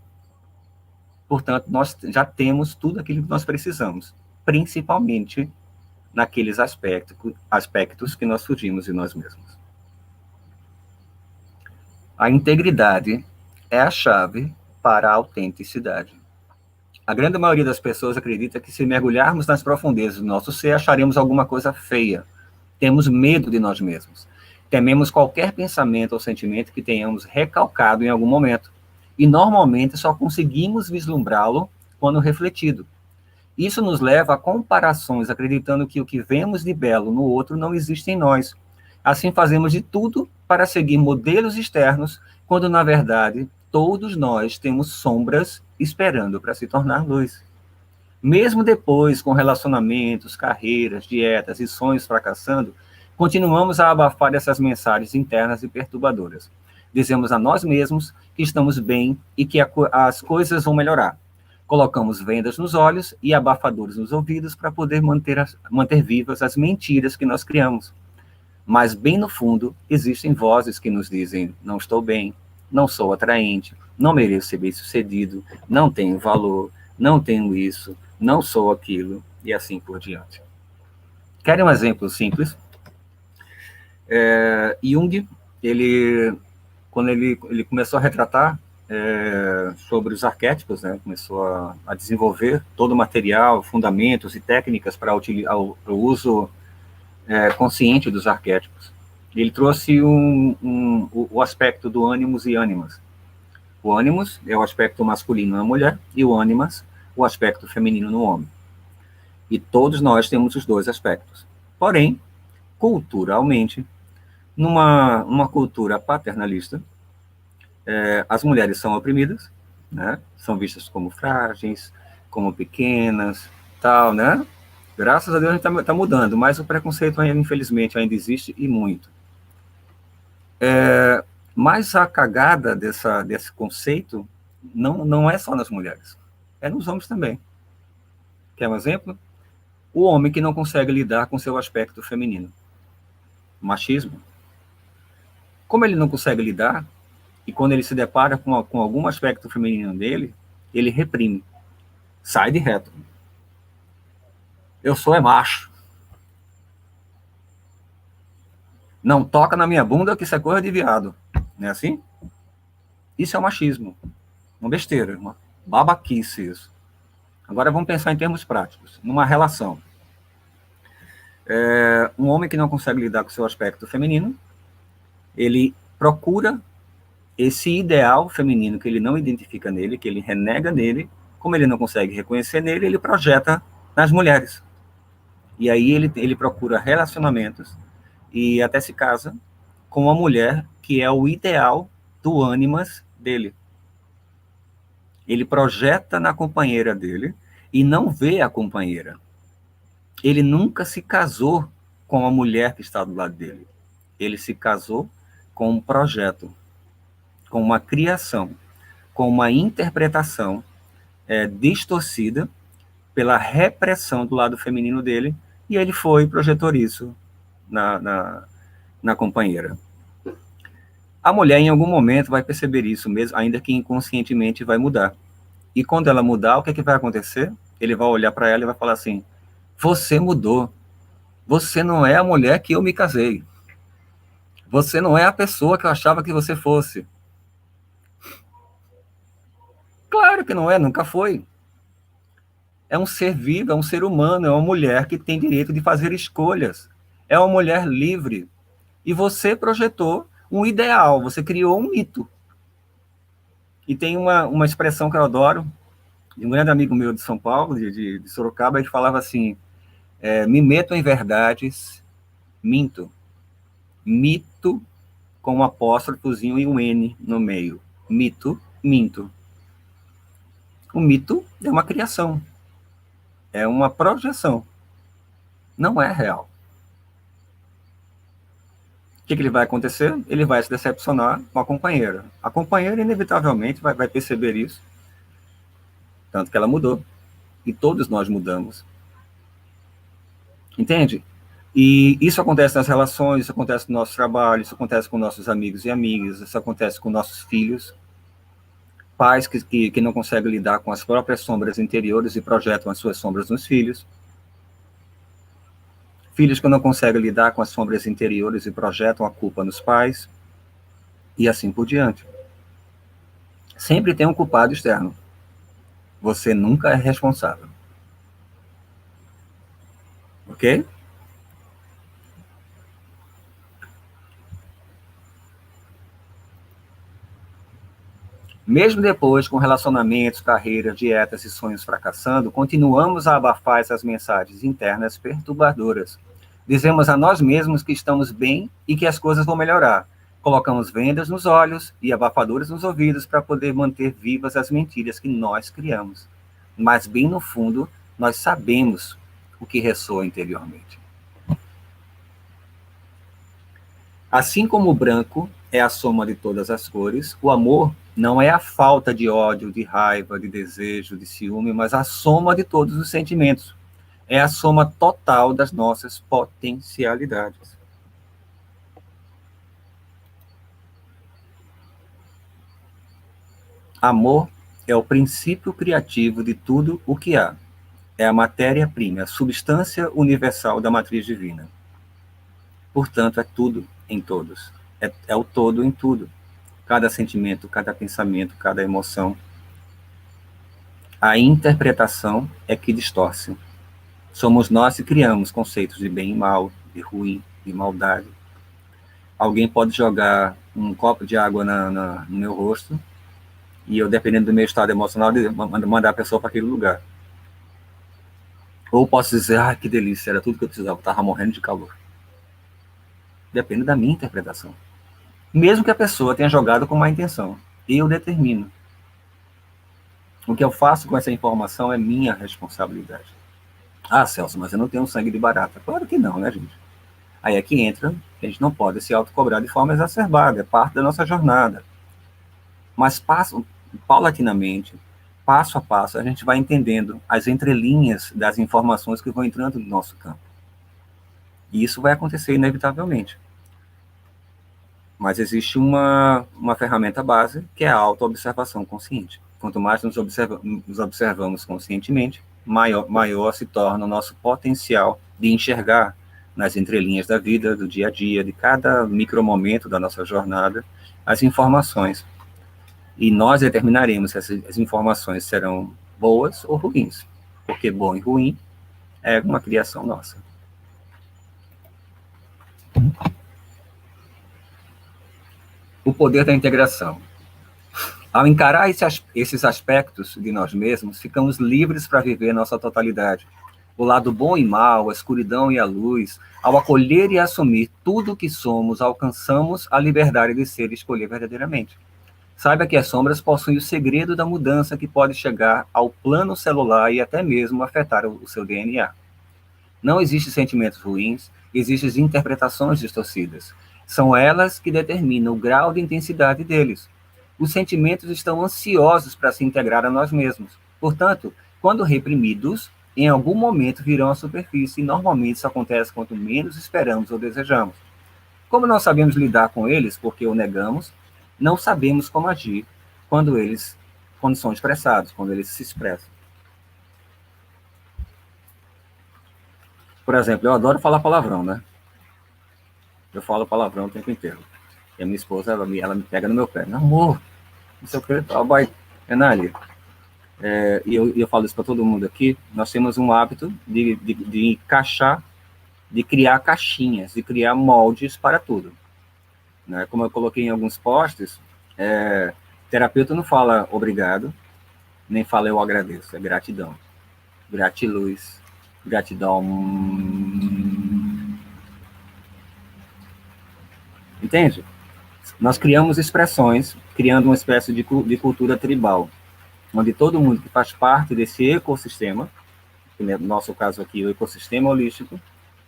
Portanto, nós já temos tudo aquilo que nós precisamos, principalmente naqueles aspectos que nós surgimos de nós mesmos. A integridade é a chave para a autenticidade. A grande maioria das pessoas acredita que se mergulharmos nas profundezas do nosso ser, acharemos alguma coisa feia. Temos medo de nós mesmos. Tememos qualquer pensamento ou sentimento que tenhamos recalcado em algum momento. E normalmente só conseguimos vislumbrá-lo quando refletido. Isso nos leva a comparações, acreditando que o que vemos de belo no outro não existe em nós. Assim fazemos de tudo para seguir modelos externos, quando na verdade todos nós temos sombras esperando para se tornar luz. Mesmo depois, com relacionamentos, carreiras, dietas e sonhos fracassando, continuamos a abafar essas mensagens internas e perturbadoras. Dizemos a nós mesmos que estamos bem e que as coisas vão melhorar. Colocamos vendas nos olhos e abafadores nos ouvidos para poder manter vivas as mentiras que nós criamos. Mas bem no fundo, existem vozes que nos dizem: não estou bem, não sou atraente, não mereço ser bem-sucedido, não tenho valor, não tenho isso, não sou aquilo, e assim por diante. Querem um exemplo simples? Jung, quando ele começou a retratar sobre os arquétipos, né, começou a desenvolver todo o material, fundamentos e técnicas para o uso consciente dos arquétipos. Ele trouxe o aspecto do ânimos e ânimas. O ânimos é o aspecto masculino na mulher e o ânimas, o aspecto feminino no homem. E todos nós temos os dois aspectos. Porém, culturalmente, numa cultura paternalista, as mulheres são oprimidas, né? São vistas como frágeis, como pequenas, tal, né? Graças a Deus a gente está mudando, mas o preconceito ainda, infelizmente, ainda existe e muito. Mas a cagada desse conceito não é só nas mulheres, é nos homens também. Quer um exemplo? O homem que não consegue lidar com seu aspecto feminino. Machismo. Como ele não consegue lidar, e quando ele se depara com algum aspecto feminino dele, ele reprime. Sai de reto. Eu sou macho. Não toca na minha bunda que isso é coisa de viado. Não é assim? Isso é o machismo. Uma besteira, uma babaquice isso. Agora vamos pensar em termos práticos. Numa relação. Um homem que não consegue lidar com o seu aspecto feminino, ele procura esse ideal feminino que ele não identifica nele, que ele renega nele, como ele não consegue reconhecer nele, ele projeta nas mulheres. E aí ele procura relacionamentos e até se casa com a mulher que é o ideal do ânimas dele. Ele projeta na companheira dele e não vê a companheira. Ele nunca se casou com a mulher que está do lado dele. Ele se casou com um projeto, com uma criação, com uma interpretação distorcida pela repressão do lado feminino dele, e ele foi e projetou isso na companheira. A mulher, em algum momento, vai perceber isso mesmo, ainda que inconscientemente vai mudar. E quando ela mudar, o que vai acontecer? Ele vai olhar para ela e vai falar assim: você mudou. Você não é a mulher que eu me casei. Você não é a pessoa que eu achava que você fosse. Claro que não é, nunca foi. É um ser vivo, é um ser humano, é uma mulher que tem direito de fazer escolhas. É uma mulher livre. E você projetou um ideal, você criou um mito. E tem uma expressão que eu adoro, de um grande amigo meu de São Paulo, de Sorocaba, ele falava assim: me meto em verdades, minto. Mito com um apóstrofozinho e um N no meio. Mito, minto. O mito é uma criação. É uma projeção. Não é real. O que ele vai acontecer? Ele vai se decepcionar com a companheira. A companheira, inevitavelmente, vai perceber isso. Tanto que ela mudou. E todos nós mudamos. Entende? E isso acontece nas relações, isso acontece no nosso trabalho, isso acontece com nossos amigos e amigas, isso acontece com nossos filhos. Pais que não conseguem lidar com as próprias sombras interiores e projetam as suas sombras nos filhos. Filhos que não conseguem lidar com as sombras interiores e projetam a culpa nos pais. E assim por diante. Sempre tem um culpado externo. Você nunca é responsável. Ok? Mesmo depois, com relacionamentos, carreiras, dietas e sonhos fracassando, continuamos a abafar essas mensagens internas perturbadoras. Dizemos a nós mesmos que estamos bem e que as coisas vão melhorar. Colocamos vendas nos olhos e abafadores nos ouvidos para poder manter vivas as mentiras que nós criamos. Mas, bem no fundo, nós sabemos o que ressoa interiormente. Assim como o branco é a soma de todas as cores, o amor não é a falta de ódio, de raiva, de desejo, de ciúme, mas a soma de todos os sentimentos. É a soma total das nossas potencialidades. Amor é o princípio criativo de tudo o que há. É a matéria-prima, a substância universal da matriz divina. Portanto, é tudo em todos. É o todo em tudo. Cada sentimento, cada pensamento, cada emoção. A interpretação é que distorce. Somos nós que criamos conceitos de bem e mal, de ruim, de maldade. Alguém pode jogar um copo de água no meu rosto e eu, dependendo do meu estado emocional, mandar a pessoa para aquele lugar. Ou posso dizer: que delícia, era tudo que eu precisava, estava morrendo de calor. Depende da minha interpretação. Mesmo que a pessoa tenha jogado com má intenção, eu determino. O que eu faço com essa informação é minha responsabilidade. Celso, mas eu não tenho sangue de barata. Claro que não, né, gente? Aí é que entra, a gente não pode se autocobrar de forma exacerbada, é parte da nossa jornada. Mas paulatinamente, passo a passo, a gente vai entendendo as entrelinhas das informações que vão entrando no nosso campo. E isso vai acontecer inevitavelmente. Mas existe uma ferramenta base, que é a autoobservação consciente. Quanto mais nos observamos conscientemente, maior se torna o nosso potencial de enxergar nas entrelinhas da vida, do dia a dia, de cada micromomento da nossa jornada, as informações. E nós determinaremos se as informações serão boas ou ruins, porque bom e ruim é uma criação nossa. O poder da integração. Ao encarar esses aspectos de nós mesmos, ficamos livres para viver nossa totalidade. o lado bom e mal, a escuridão e a luz, ao acolher e assumir tudo o que somos, alcançamos a liberdade de ser e escolher verdadeiramente. Saiba que as sombras possuem o segredo da mudança que pode chegar ao plano celular e até mesmo afetar o seu DNA. Não existem sentimentos ruins, existem interpretações distorcidas. São elas que determinam o grau de intensidade deles. Os sentimentos estão ansiosos para se integrar a nós mesmos. Portanto, quando reprimidos, em algum momento virão à superfície e normalmente isso acontece quanto menos esperamos ou desejamos. Como não sabemos lidar com eles porque o negamos, não sabemos como agir quando são expressados, quando eles se expressam. Por exemplo, eu adoro falar palavrão, né? Eu falo palavrão o tempo inteiro. E a minha esposa, ela me pega no meu pé. Amor, não sei o que, tal, vai. Renali, e eu falo isso para todo mundo aqui, nós temos um hábito de encaixar, de criar caixinhas, de criar moldes para tudo. Né? Como eu coloquei em alguns posts, terapeuta não fala obrigado, nem fala eu agradeço, é gratidão. Gratiluz, gratidão. Entende? Nós criamos expressões, criando uma espécie de cultura tribal, onde todo mundo que faz parte desse ecossistema, que no nosso caso aqui, o ecossistema holístico,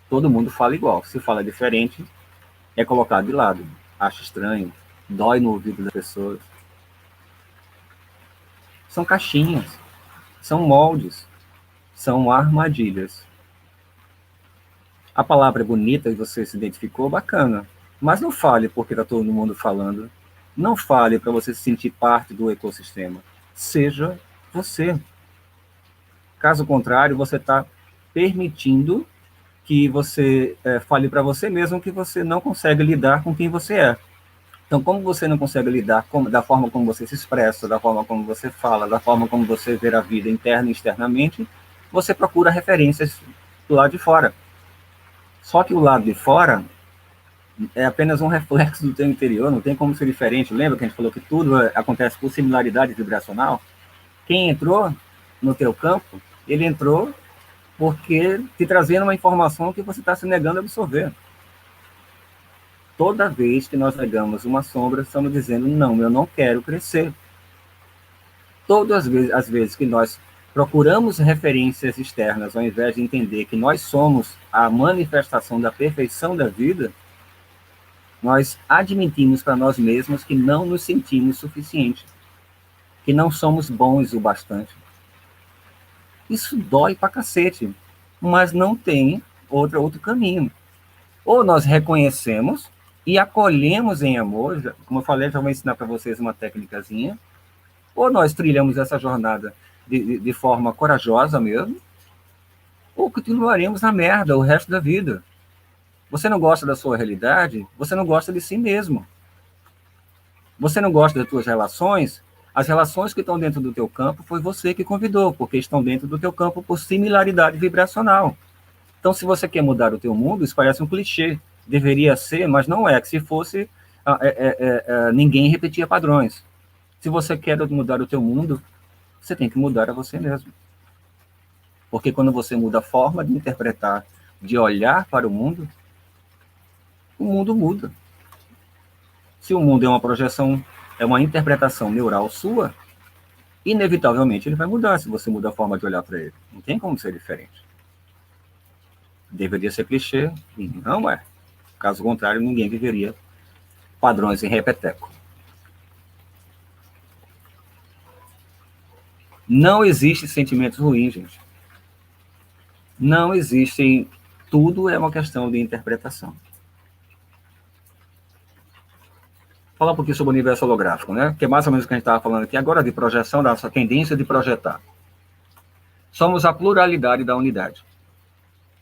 todo mundo fala igual. Se fala diferente, é colocado de lado. Acha estranho, dói no ouvido das pessoas. São caixinhas, são moldes, são armadilhas. A palavra é bonita e você se identificou, bacana. Mas não fale porque está todo mundo falando. Não fale para você se sentir parte do ecossistema. Seja você. Caso contrário, você está permitindo que você fale para você mesmo que você não consegue lidar com quem você é. Então, como você não consegue lidar da forma como você se expressa, da forma como você fala, da forma como você vê a vida interna e externamente, você procura referências do lado de fora. Só que o lado de fora é apenas um reflexo do teu interior, não tem como ser diferente. Lembra que a gente falou que tudo acontece por similaridade vibracional? Quem entrou no teu campo, ele entrou porque te trazendo uma informação que você está se negando a absorver. Toda vez que nós negamos uma sombra, estamos dizendo, não, eu não quero crescer. Todas as vezes que nós procuramos referências externas, ao invés de entender que nós somos a manifestação da perfeição da vida, nós admitimos para nós mesmos que não nos sentimos suficientes, que não somos bons o bastante. Isso dói pra cacete, mas não tem outro caminho. Ou nós reconhecemos e acolhemos em amor, como eu falei, já vou ensinar para vocês uma técnicazinha, ou nós trilhamos essa jornada de forma corajosa mesmo, ou continuaremos na merda o resto da vida. Você não gosta da sua realidade, você não gosta de si mesmo. Você não gosta das suas relações, as relações que estão dentro do teu campo foi você que convidou, porque estão dentro do teu campo por similaridade vibracional. Então, se você quer mudar o teu mundo, isso parece um clichê. Deveria ser, mas não é. Que se fosse, ninguém repetia padrões. Se você quer mudar o teu mundo, você tem que mudar a você mesmo. Porque quando você muda a forma de interpretar, de olhar para o mundo muda. Se o mundo é uma projeção, é uma interpretação neural sua, inevitavelmente ele vai mudar se você muda a forma de olhar para ele. Não tem como ser diferente. Deveria ser clichê, e não é. Caso contrário, ninguém viveria padrões em repeteco. Não existem sentimentos ruins, gente. Não existem. Tudo é uma questão de interpretação. Falar um pouquinho sobre o universo holográfico, né? Que é mais ou menos o que a gente estava falando aqui agora, de projeção, da nossa tendência de projetar. Somos a pluralidade da unidade.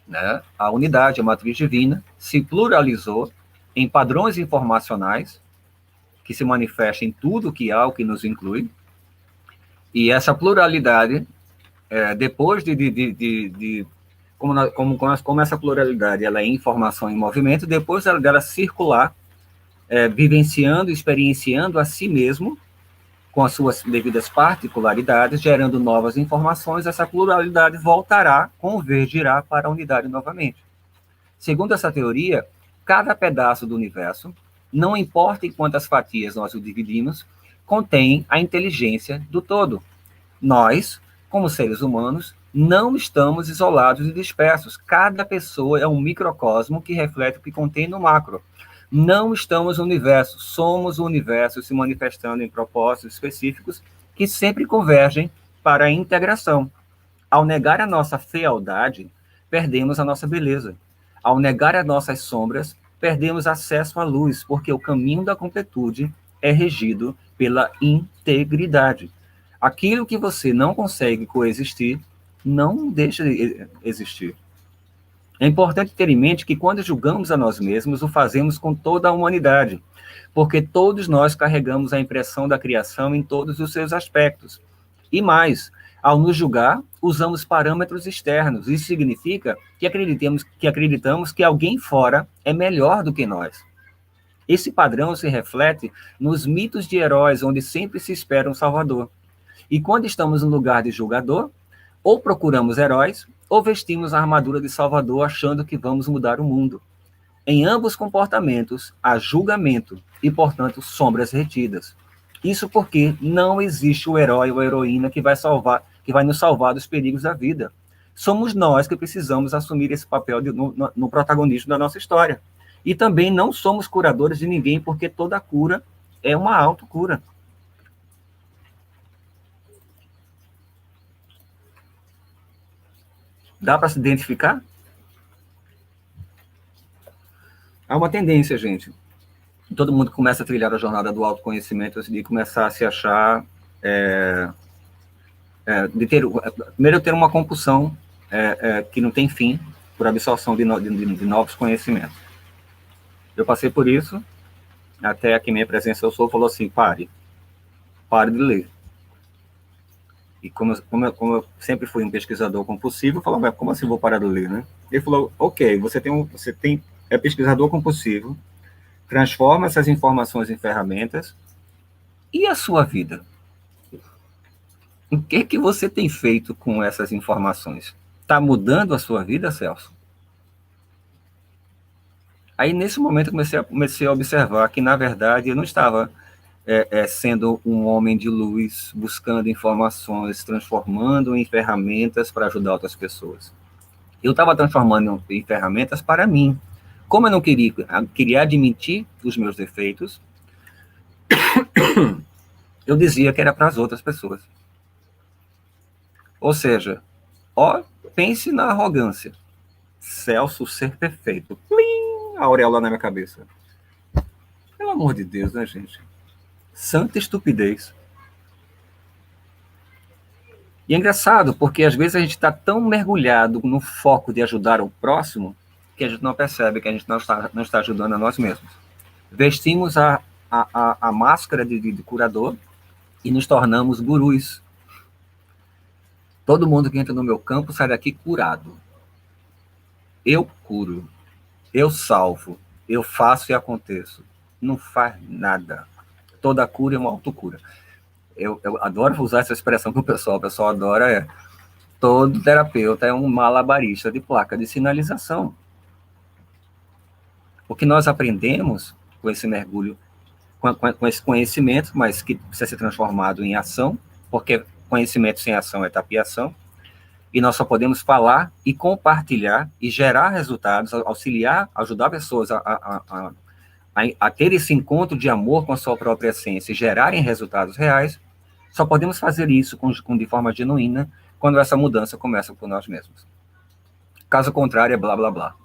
Né? A unidade, a matriz divina, se pluralizou em padrões informacionais que se manifestam em tudo que há, o que nos inclui. E essa pluralidade, depois como essa pluralidade ela é informação em movimento, depois dela circular, vivenciando, experienciando a si mesmo, com as suas devidas particularidades, gerando novas informações, essa pluralidade voltará, convergirá para a unidade novamente. Segundo essa teoria, cada pedaço do universo, não importa em quantas fatias nós o dividimos, contém a inteligência do todo. Nós, como seres humanos, não estamos isolados e dispersos. Cada pessoa é um microcosmo que reflete o que contém no macro. Não estamos no universo, somos o universo se manifestando em propósitos específicos que sempre convergem para a integração. Ao negar a nossa fealdade, perdemos a nossa beleza. Ao negar as nossas sombras, perdemos acesso à luz, porque o caminho da completude é regido pela integridade. Aquilo que você não consegue coexistir, não deixa de existir. É importante ter em mente que quando julgamos a nós mesmos, o fazemos com toda a humanidade, porque todos nós carregamos a impressão da criação em todos os seus aspectos. E mais, ao nos julgar, usamos parâmetros externos. Isso significa que acreditamos que alguém fora é melhor do que nós. Esse padrão se reflete nos mitos de heróis, onde sempre se espera um salvador. E quando estamos no lugar de julgador, ou procuramos heróis, ou vestimos a armadura de Salvador achando que vamos mudar o mundo. Em ambos comportamentos, há julgamento e, portanto, sombras retidas. Isso porque não existe o herói ou a heroína que vai nos salvar dos perigos da vida. Somos nós que precisamos assumir esse papel no protagonismo da nossa história. E também não somos curadores de ninguém, porque toda cura é uma autocura. Dá para se identificar? Há uma tendência, gente. Todo mundo começa a trilhar a jornada do autoconhecimento de começar a se achar... primeiro, ter uma compulsão que não tem fim por absorção de novos conhecimentos. Eu passei por isso, até que minha presença eu sou falou assim, pare de ler. E como eu sempre fui um pesquisador compulsivo, eu falava, como assim vou parar de ler, né? Ele falou, ok, você é pesquisador compulsivo, transforma essas informações em ferramentas, e a sua vida? O que você tem feito com essas informações? Está mudando a sua vida, Celso? Aí, nesse momento, eu comecei a observar que, na verdade, eu não estava sendo um homem de luz, buscando informações, transformando em ferramentas para ajudar outras pessoas. Eu estava transformando em ferramentas para mim. Como eu não queria admitir os meus defeitos, eu dizia que era para as outras pessoas. Ou seja, pense na arrogância. Celso ser perfeito. Plim! A auréola na minha cabeça. Pelo amor de Deus, né, gente? Santa estupidez. E é engraçado, porque às vezes a gente está tão mergulhado no foco de ajudar o próximo, que a gente não percebe que a gente não está ajudando a nós mesmos. Vestimos a máscara de curador e nos tornamos gurus. Todo mundo que entra no meu campo sai daqui curado. Eu curo, eu salvo, eu faço e aconteço. Não faz nada. Toda cura é uma autocura. Eu adoro usar essa expressão com o pessoal adora, todo terapeuta é um malabarista de placa de sinalização. O que nós aprendemos com esse mergulho, com esse conhecimento, mas que precisa ser transformado em ação, porque conhecimento sem ação é tapiação, e nós só podemos falar e compartilhar e gerar resultados, auxiliar, ajudar pessoas a ter esse encontro de amor com a sua própria essência e gerarem resultados reais. Só podemos fazer isso de forma genuína quando essa mudança começa por nós mesmos. Caso contrário, é blá, blá, blá.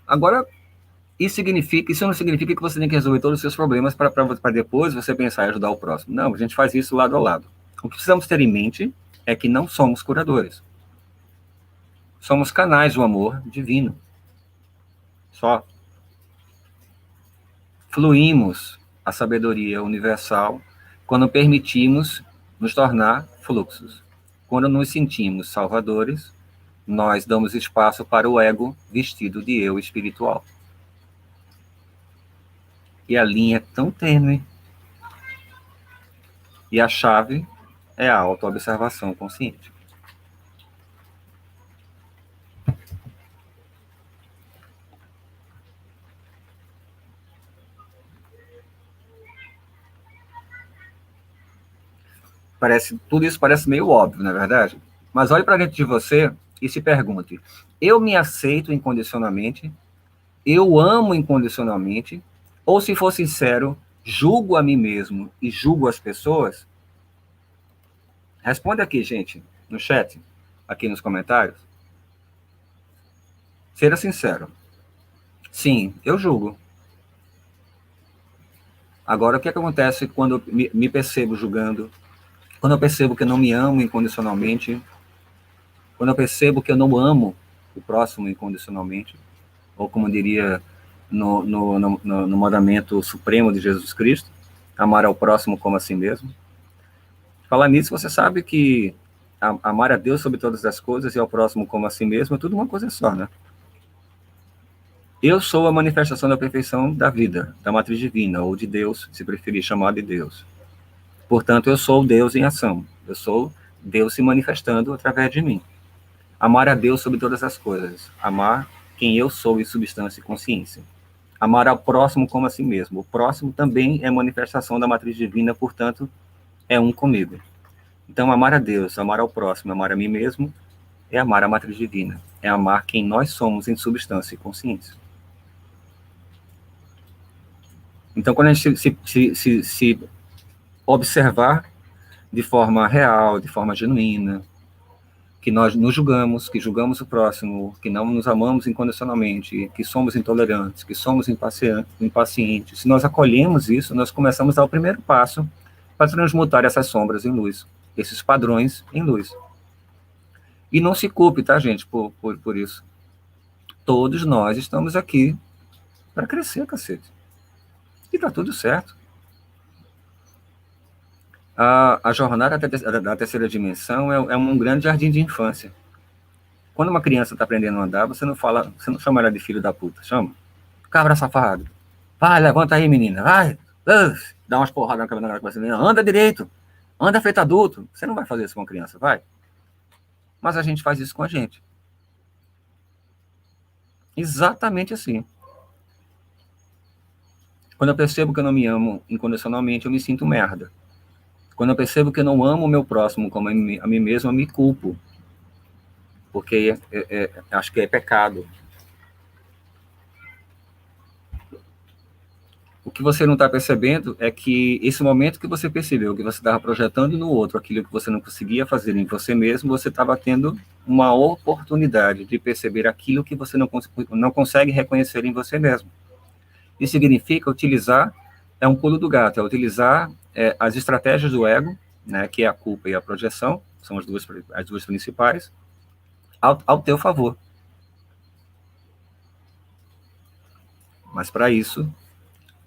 Agora, isso não significa que você tem que resolver todos os seus problemas para depois você pensar em ajudar o próximo. Não, a gente faz isso lado a lado. O que precisamos ter em mente é que não somos curadores. Somos canais do amor divino. Só. Fluímos a sabedoria universal quando permitimos nos tornar fluxos. Quando nos sentimos salvadores, nós damos espaço para o ego vestido de eu espiritual. E a linha é tão tênue. E a chave é a autoobservação consciente. Tudo isso parece meio óbvio, não é verdade? Mas olhe para dentro de você e se pergunte: eu me aceito incondicionalmente? Eu amo incondicionalmente? Ou, se for sincero, julgo a mim mesmo e julgo as pessoas? Responde aqui, gente, no chat, aqui nos comentários. Seja sincero. Sim, eu julgo. Agora, o que acontece quando eu me percebo julgando? Quando eu percebo que eu não me amo incondicionalmente? Quando eu percebo que eu não amo o próximo incondicionalmente? Ou como diria no mandamento supremo de Jesus Cristo, amar ao próximo como a si mesmo. Falar nisso, você sabe que amar a Deus sobre todas as coisas e ao próximo como a si mesmo é tudo uma coisa só, né? Eu sou a manifestação da perfeição da vida, da matriz divina, ou de Deus, se preferir chamar de Deus. Portanto, eu sou Deus em ação. Eu sou Deus se manifestando através de mim. Amar a Deus sobre todas as coisas. Amar quem eu sou em substância e consciência. Amar ao próximo como a si mesmo. O próximo também é manifestação da matriz divina, portanto, é um comigo. Então, amar a Deus, amar ao próximo, amar a mim mesmo, é amar a matriz divina. É amar quem nós somos em substância e consciência. Então, quando a gente se observar de forma real, de forma genuína, que nós nos julgamos, que julgamos o próximo, que não nos amamos incondicionalmente, que somos intolerantes, que somos impacientes, se nós acolhemos isso, nós começamos a dar o primeiro passo para transmutar essas sombras em luz, esses padrões em luz. E não se culpe, tá, gente, por isso. Todos nós estamos aqui para crescer, cacete. E tá tudo certo. A jornada da terceira dimensão é um grande jardim de infância. Quando uma criança está aprendendo a andar, você não chama ela de filho da puta, chama. Cabra safado. Vai, levanta aí, menina, vai. Dá umas porradas na cabeça da menina. Anda direito. Anda feito adulto. Você não vai fazer isso com a criança, vai. Mas a gente faz isso com a gente. Exatamente assim. Quando eu percebo que eu não me amo incondicionalmente, eu me sinto merda. Quando eu percebo que eu não amo o meu próximo como a mim mesmo, eu me culpo. Porque acho que é pecado. O que você não está percebendo é que esse momento que você percebeu que você estava projetando no outro aquilo que você não conseguia fazer em você mesmo, você estava tendo uma oportunidade de perceber aquilo que você não consegue reconhecer em você mesmo. Isso significa utilizar, é um pulo do gato, é utilizar as estratégias do ego, né, que é a culpa e a projeção, são as duas principais, ao teu favor. Mas para isso,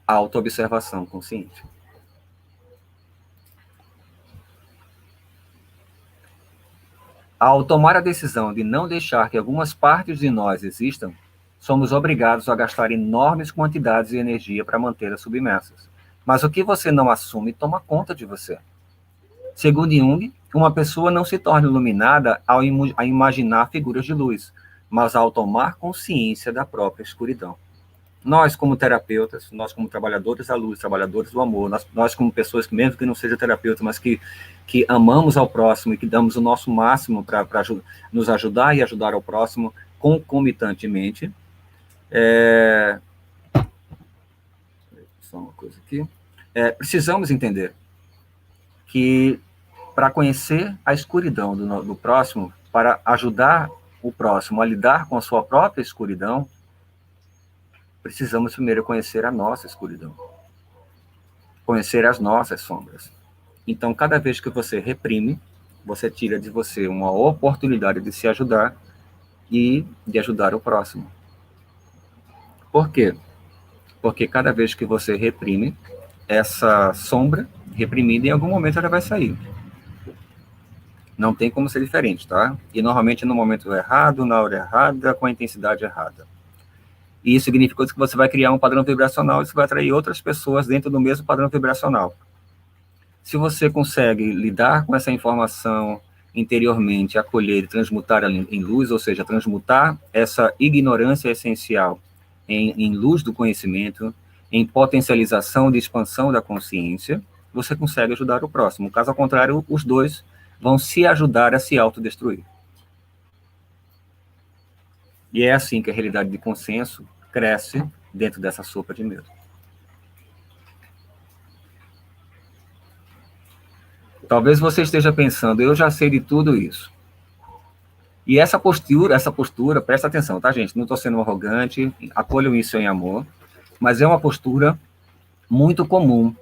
autoobservação consciente. Ao tomar a decisão de não deixar que algumas partes de nós existam, somos obrigados a gastar enormes quantidades de energia para mantê-las submersas. Mas o que você não assume toma conta de você. Segundo Jung, uma pessoa não se torna iluminada ao imaginar figuras de luz, mas ao tomar consciência da própria escuridão. Nós, como terapeutas, nós como trabalhadores da luz, trabalhadores do amor, nós como pessoas que, mesmo que não seja terapeuta, mas que amamos ao próximo e que damos o nosso máximo para nos ajudar e ajudar ao próximo concomitantemente. Só uma coisa aqui. Precisamos entender que para conhecer a escuridão do próximo, para ajudar o próximo a lidar com a sua própria escuridão, precisamos primeiro conhecer a nossa escuridão, conhecer as nossas sombras. Então, cada vez que você reprime, você tira de você uma oportunidade de se ajudar e de ajudar o próximo. Por quê? Porque cada vez que você reprime, essa sombra reprimida, em algum momento ela vai sair. Não tem como ser diferente, tá? E normalmente no momento errado, na hora errada, com a intensidade errada. E isso significa que você vai criar um padrão vibracional e você vai atrair outras pessoas dentro do mesmo padrão vibracional. Se você consegue lidar com essa informação interiormente, acolher e transmutar em luz, ou seja, transmutar essa ignorância essencial em luz do conhecimento, em potencialização de expansão da consciência, você consegue ajudar o próximo. Caso contrário, os dois vão se ajudar a se autodestruir. E é assim que a realidade de consenso cresce dentro dessa sopa de medo. Talvez você esteja pensando, eu já sei de tudo isso. E essa postura, presta atenção, tá, gente? Não estou sendo arrogante, acolham isso em amor, mas é uma postura muito comum,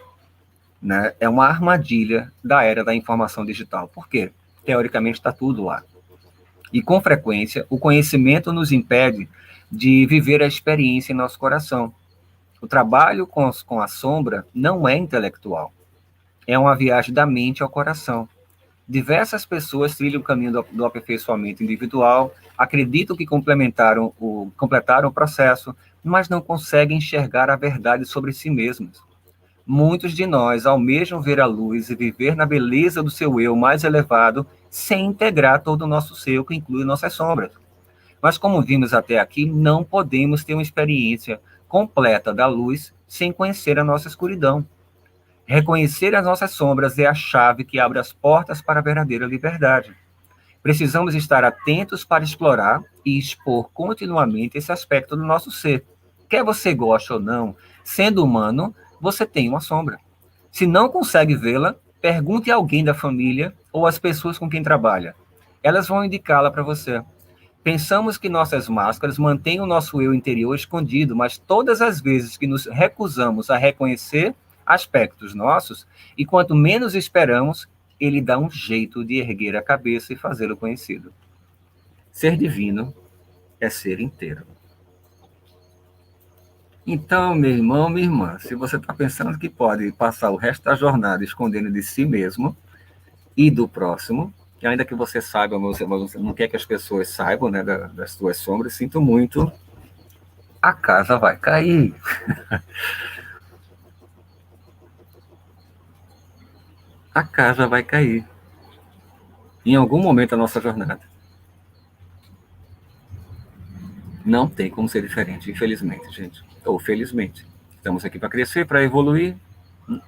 né? É uma armadilha da era da informação digital. Por quê? Teoricamente está tudo lá. E, com frequência, o conhecimento nos impede de viver a experiência em nosso coração. O trabalho com a sombra não é intelectual. É uma viagem da mente ao coração. Diversas pessoas trilham o caminho do aperfeiçoamento individual, acreditam que completaram o processo, mas não conseguem enxergar a verdade sobre si mesmos. Muitos de nós almejam ver a luz e viver na beleza do seu eu mais elevado, sem integrar todo o nosso ser, que inclui nossas sombras. Mas, como vimos até aqui, não podemos ter uma experiência completa da luz sem conhecer a nossa escuridão. Reconhecer as nossas sombras é a chave que abre as portas para a verdadeira liberdade. Precisamos estar atentos para explorar e expor continuamente esse aspecto do nosso ser. Quer você goste ou não, sendo humano, você tem uma sombra. Se não consegue vê-la, pergunte a alguém da família ou às pessoas com quem trabalha. Elas vão indicá-la para você. Pensamos que nossas máscaras mantêm o nosso eu interior escondido, mas todas as vezes que nos recusamos a reconhecer aspectos nossos, e quanto menos esperamos, ele dá um jeito de erguer a cabeça e fazê-lo conhecido. Ser divino é ser inteiro. Então, meu irmão, minha irmã, se você está pensando que pode passar o resto da jornada escondendo de si mesmo e do próximo, e ainda que você saiba, mas você não quer que as pessoas saibam, né, das suas sombras, sinto muito, a casa vai cair. A casa vai cair. Em algum momento da nossa jornada. Não tem como ser diferente, infelizmente, gente. Ou felizmente. Estamos aqui para crescer, para evoluir.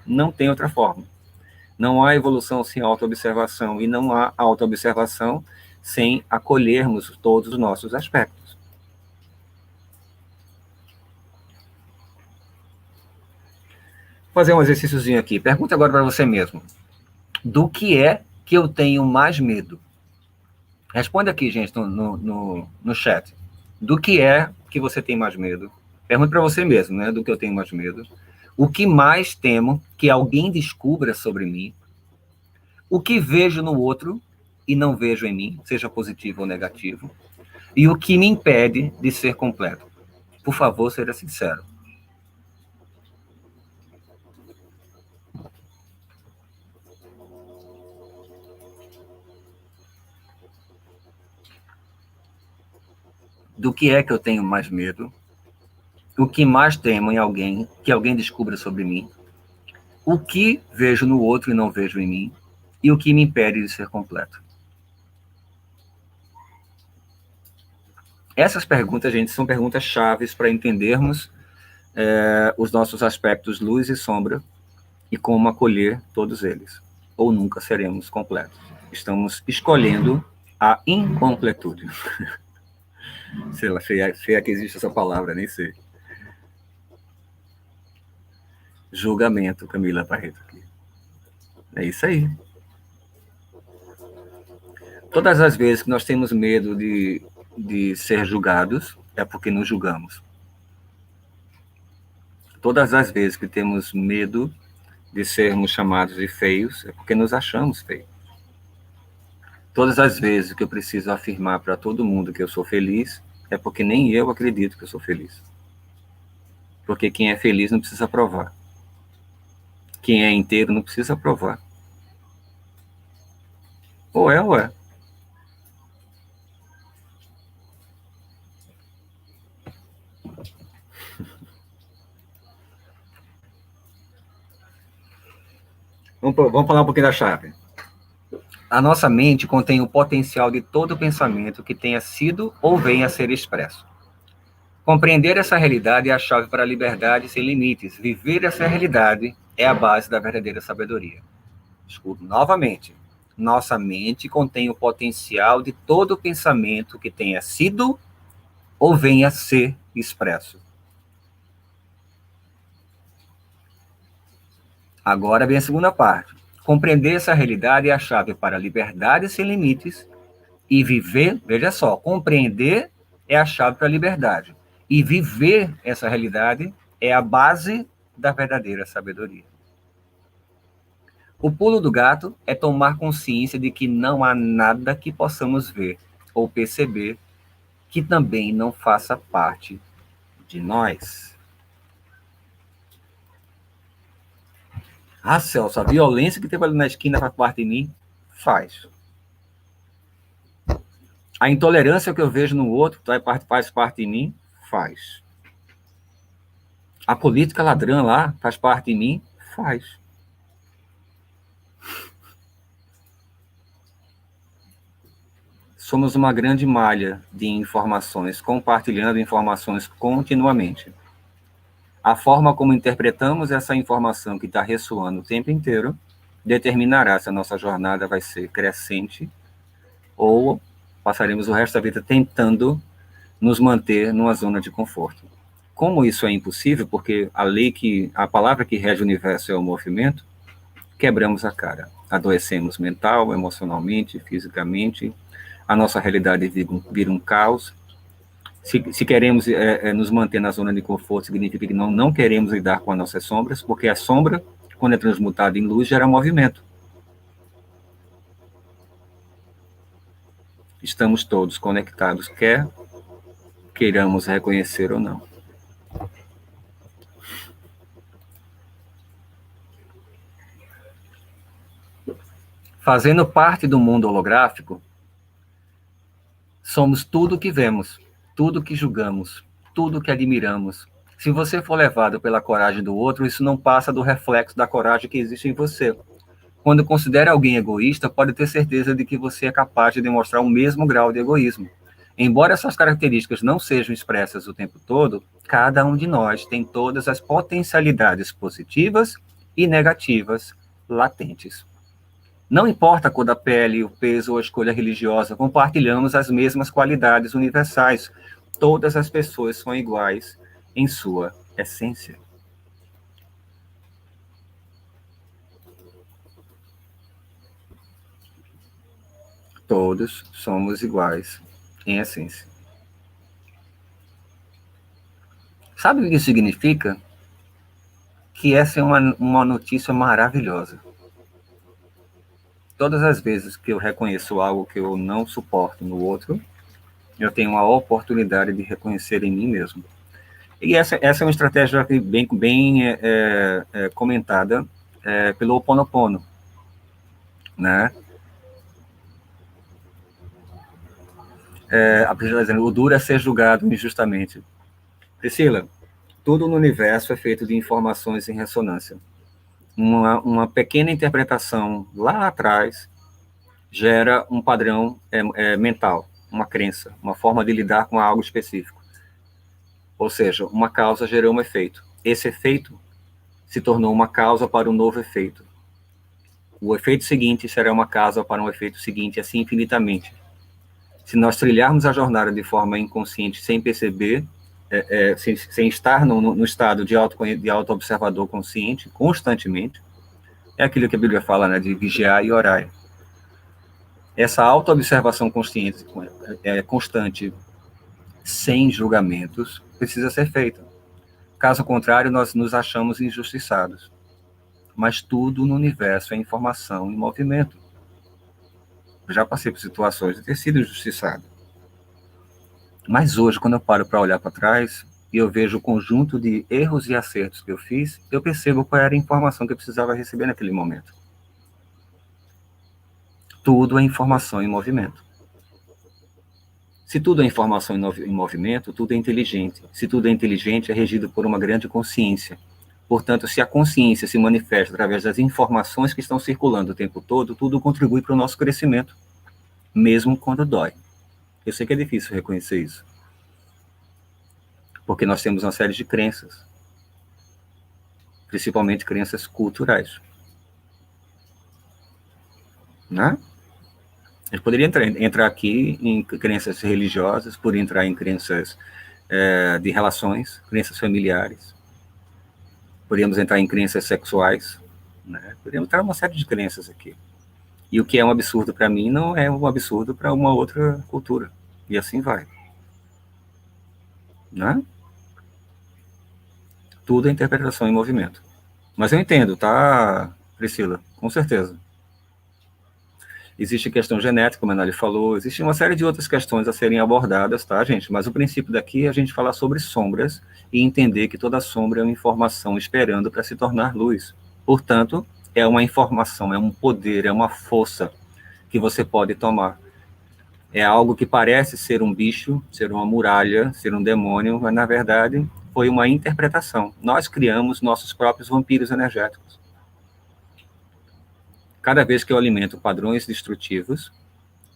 Não tem outra forma. Não há evolução sem autoobservação. E não há autoobservação sem acolhermos todos os nossos aspectos. Vou fazer um exercíciozinho aqui. Pergunta agora para você mesmo. Do que é que eu tenho mais medo? Responde aqui, gente, no chat. Do que é que você tem mais medo? Pergunta para você mesmo, né? Do que eu tenho mais medo. O que mais temo que alguém descubra sobre mim? O que vejo no outro e não vejo em mim, seja positivo ou negativo? E o que me impede de ser completo? Por favor, seja sincero. Do que é que eu tenho mais medo? O que mais temo em alguém, que alguém descubra sobre mim? O que vejo no outro e não vejo em mim? E o que me impede de ser completo? Essas perguntas, gente, são perguntas chaves para entendermos os nossos aspectos luz e sombra e como acolher todos eles. Ou nunca seremos completos. Estamos escolhendo a incompletude. Sei lá, se é que existe essa palavra, nem sei. Julgamento, Camila Barreto. É isso aí. Todas as vezes que nós temos medo de ser julgados, é porque nos julgamos. Todas as vezes que temos medo de sermos chamados de feios, é porque nos achamos feios. Todas as vezes que eu preciso afirmar para todo mundo que eu sou feliz, é porque nem eu acredito que eu sou feliz. Porque quem é feliz não precisa provar. Quem é inteiro não precisa provar. Ou é ou é. Vamos falar um pouquinho da chave. A nossa mente contém o potencial de todo pensamento que tenha sido ou venha a ser expresso. Compreender essa realidade é a chave para a liberdade sem limites. Viver essa realidade é a base da verdadeira sabedoria. Escuto novamente. Nossa mente contém o potencial de todo pensamento que tenha sido ou venha a ser expresso. Agora vem a segunda parte. Compreender essa realidade é a chave para a liberdade sem limites e viver, veja só, compreender é a chave para a liberdade. E viver essa realidade é a base da verdadeira sabedoria. O pulo do gato é tomar consciência de que não há nada que possamos ver ou perceber que também não faça parte de nós. Ah, Celso, a violência que teve ali na esquina faz parte de mim? Faz. A intolerância que eu vejo no outro faz parte de mim? Faz. A política ladrã lá faz parte de mim? Faz. Somos uma grande malha de informações, compartilhando informações continuamente. A forma como interpretamos essa informação que está ressoando o tempo inteiro determinará se a nossa jornada vai ser crescente ou passaremos o resto da vida tentando nos manter numa zona de conforto. Como isso é impossível, porque a palavra que rege o universo é o movimento, quebramos a cara. Adoecemos mental, emocionalmente, fisicamente, a nossa realidade vira um caos. Se queremos nos manter na zona de conforto, significa que não queremos lidar com as nossas sombras, porque a sombra, quando é transmutada em luz, gera movimento. Estamos todos conectados, quer queiramos reconhecer ou não. Fazendo parte do mundo holográfico, somos tudo o que vemos, tudo que julgamos, tudo que admiramos. Se você for levado pela coragem do outro, isso não passa do reflexo da coragem que existe em você. Quando considera alguém egoísta, pode ter certeza de que você é capaz de demonstrar o mesmo grau de egoísmo. Embora essas características não sejam expressas o tempo todo, cada um de nós tem todas as potencialidades positivas e negativas latentes. Não importa a cor da pele, o peso ou a escolha religiosa, compartilhamos as mesmas qualidades universais. Todas as pessoas são iguais em sua essência. Todos somos iguais em essência. Sabe o que isso significa? Que essa é uma notícia maravilhosa. Todas as vezes que eu reconheço algo que eu não suporto no outro, eu tenho uma oportunidade de reconhecer em mim mesmo. E essa é uma estratégia bem comentada pelo Ho Oponopono, né? A Priscila dizendo, o duro é ser julgado injustamente. Priscila, tudo no universo é feito de informações em ressonância. Uma pequena interpretação lá atrás gera um padrão mental, uma crença, uma forma de lidar com algo específico. Ou seja, uma causa gerou um efeito. Esse efeito se tornou uma causa para um novo efeito. O efeito seguinte será uma causa para um efeito seguinte, assim infinitamente. Se nós trilharmos a jornada de forma inconsciente, sem perceber, sem estar no estado de auto-observador consciente, constantemente, é aquilo que a Bíblia fala, né, de vigiar e orar. Essa auto-observação consciente, constante, sem julgamentos, precisa ser feita. Caso contrário, nós nos achamos injustiçados. Mas tudo no universo é informação em movimento. Eu já passei por situações de ter sido injustiçado. Mas hoje, quando eu paro para olhar para trás e eu vejo o conjunto de erros e acertos que eu fiz, eu percebo qual era a informação que eu precisava receber naquele momento. Tudo é informação em movimento. Se tudo é informação em movimento, tudo é inteligente. Se tudo é inteligente, é regido por uma grande consciência. Portanto, se a consciência se manifesta através das informações que estão circulando o tempo todo, tudo contribui para o nosso crescimento, mesmo quando dói. Eu sei que é difícil reconhecer isso, porque nós temos uma série de crenças, principalmente crenças culturais, né? A gente poderia entrar aqui em crenças religiosas, poderia entrar em crenças de relações, crenças familiares, poderíamos entrar em crenças sexuais, né? Poderíamos entrar em uma série de crenças aqui. E o que é um absurdo para mim não é um absurdo para uma outra cultura. E assim vai. Né? Tudo é interpretação em movimento. Mas eu entendo, tá, Priscila? Com certeza. Existe questão genética, como a Anali falou, existe uma série de outras questões a serem abordadas, tá, gente? Mas o princípio daqui é a gente falar sobre sombras e entender que toda sombra é uma informação esperando para se tornar luz. Portanto, é uma informação, é um poder, é uma força que você pode tomar. É algo que parece ser um bicho, ser uma muralha, ser um demônio, mas, na verdade, foi uma interpretação. Nós criamos nossos próprios vampiros energéticos. Cada vez que eu alimento padrões destrutivos,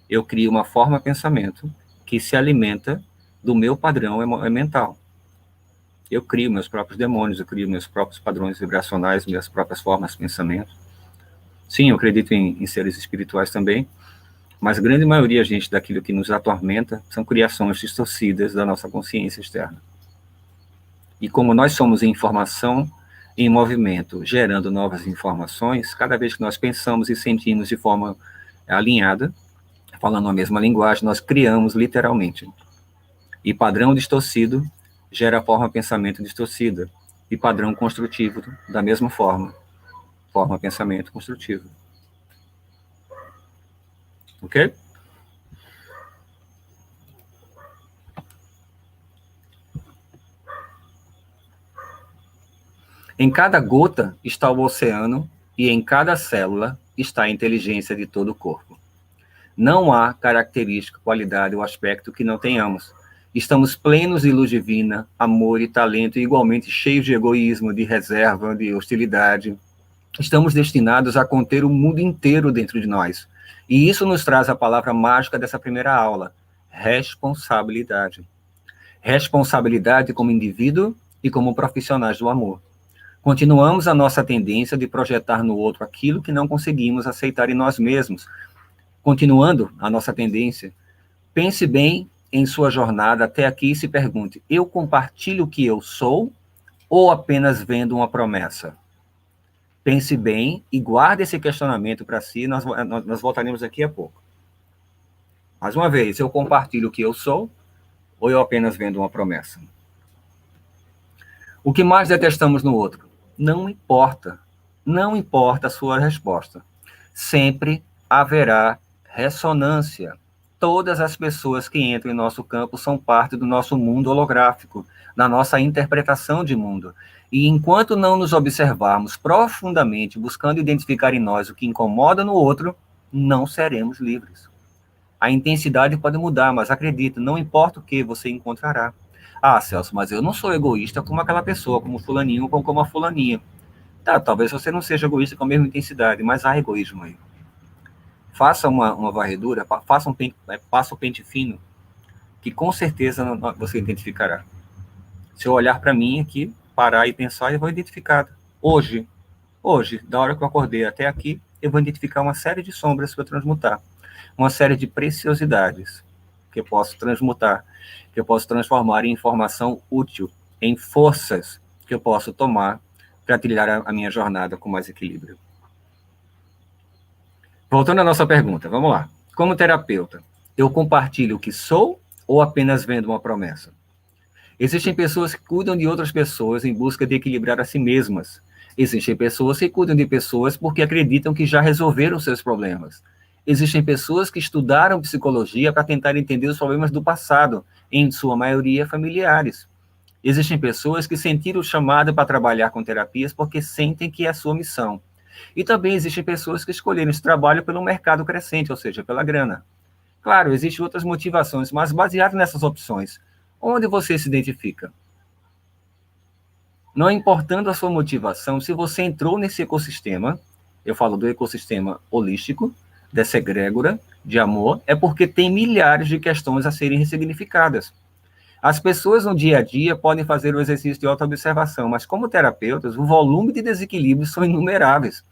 eu crio uma forma de pensamento que se alimenta do meu padrão mental. Eu crio meus próprios demônios, eu crio meus próprios padrões vibracionais, minhas próprias formas de pensamento. Sim, eu acredito em seres espirituais também, mas a grande maioria, gente, daquilo que nos atormenta são criações distorcidas da nossa consciência externa. E como nós somos informação em movimento, gerando novas informações, cada vez que nós pensamos e sentimos de forma alinhada, falando a mesma linguagem, nós criamos literalmente. E padrão distorcido gera forma pensamento distorcida. E padrão construtivo, da mesma forma pensamento construtivo. Ok? Em cada gota está o oceano e em cada célula está a inteligência de todo o corpo. Não há característica, qualidade ou aspecto que não tenhamos. Estamos plenos de luz divina, amor e talento, igualmente cheios de egoísmo, de reserva, de hostilidade. Estamos destinados a conter o mundo inteiro dentro de nós. E isso nos traz a palavra mágica dessa primeira aula: responsabilidade. Responsabilidade como indivíduo e como profissionais do amor. Continuamos a nossa tendência de projetar no outro aquilo que não conseguimos aceitar em nós mesmos. Continuando a nossa tendência, pense bem em sua jornada até aqui e se pergunte: eu compartilho o que eu sou ou apenas vendo uma promessa? Pense bem e guarde esse questionamento para si, nós voltaremos aqui a pouco. Mais uma vez, eu compartilho o que eu sou ou eu apenas vendo uma promessa? O que mais detestamos no outro? Não importa a sua resposta. Sempre haverá ressonância. Todas as pessoas que entram em nosso campo são parte do nosso mundo holográfico, da nossa interpretação de mundo. E enquanto não nos observarmos profundamente, buscando identificar em nós o que incomoda no outro, não seremos livres. A intensidade pode mudar, mas acredita, não importa o que você encontrará. Ah, Celso, mas eu não sou egoísta como aquela pessoa, como fulaninho ou como a fulaninha. Tá, talvez você não seja egoísta com a mesma intensidade, mas há egoísmo aí. Faça uma varredura, passa o pente fino, que com certeza você identificará. Se eu olhar para mim aqui, parar e pensar, eu vou identificar. Hoje, da hora que eu acordei até aqui, eu vou identificar uma série de sombras para transmutar. Uma série de preciosidades que eu posso transmutar, que eu posso transformar em informação útil, em forças que eu posso tomar para trilhar a minha jornada com mais equilíbrio. Voltando à nossa pergunta, vamos lá. Como terapeuta, eu compartilho o que sou ou apenas vendo uma promessa? Existem pessoas que cuidam de outras pessoas em busca de equilibrar a si mesmas. Existem pessoas que cuidam de pessoas porque acreditam que já resolveram seus problemas. Existem pessoas que estudaram psicologia para tentar entender os problemas do passado, em sua maioria familiares. Existem pessoas que sentiram o chamado para trabalhar com terapias porque sentem que é a sua missão. E também existem pessoas que escolheram esse trabalho pelo mercado crescente, ou seja, pela grana. Claro, existem outras motivações, mas baseado nessas opções, onde você se identifica? Não importando a sua motivação, se você entrou nesse ecossistema, eu falo do ecossistema holístico, dessa egrégora de amor, é porque tem milhares de questões a serem ressignificadas. As pessoas no dia a dia podem fazer o exercício de autoobservação, mas como terapeutas, o volume de desequilíbrios são inumeráveis.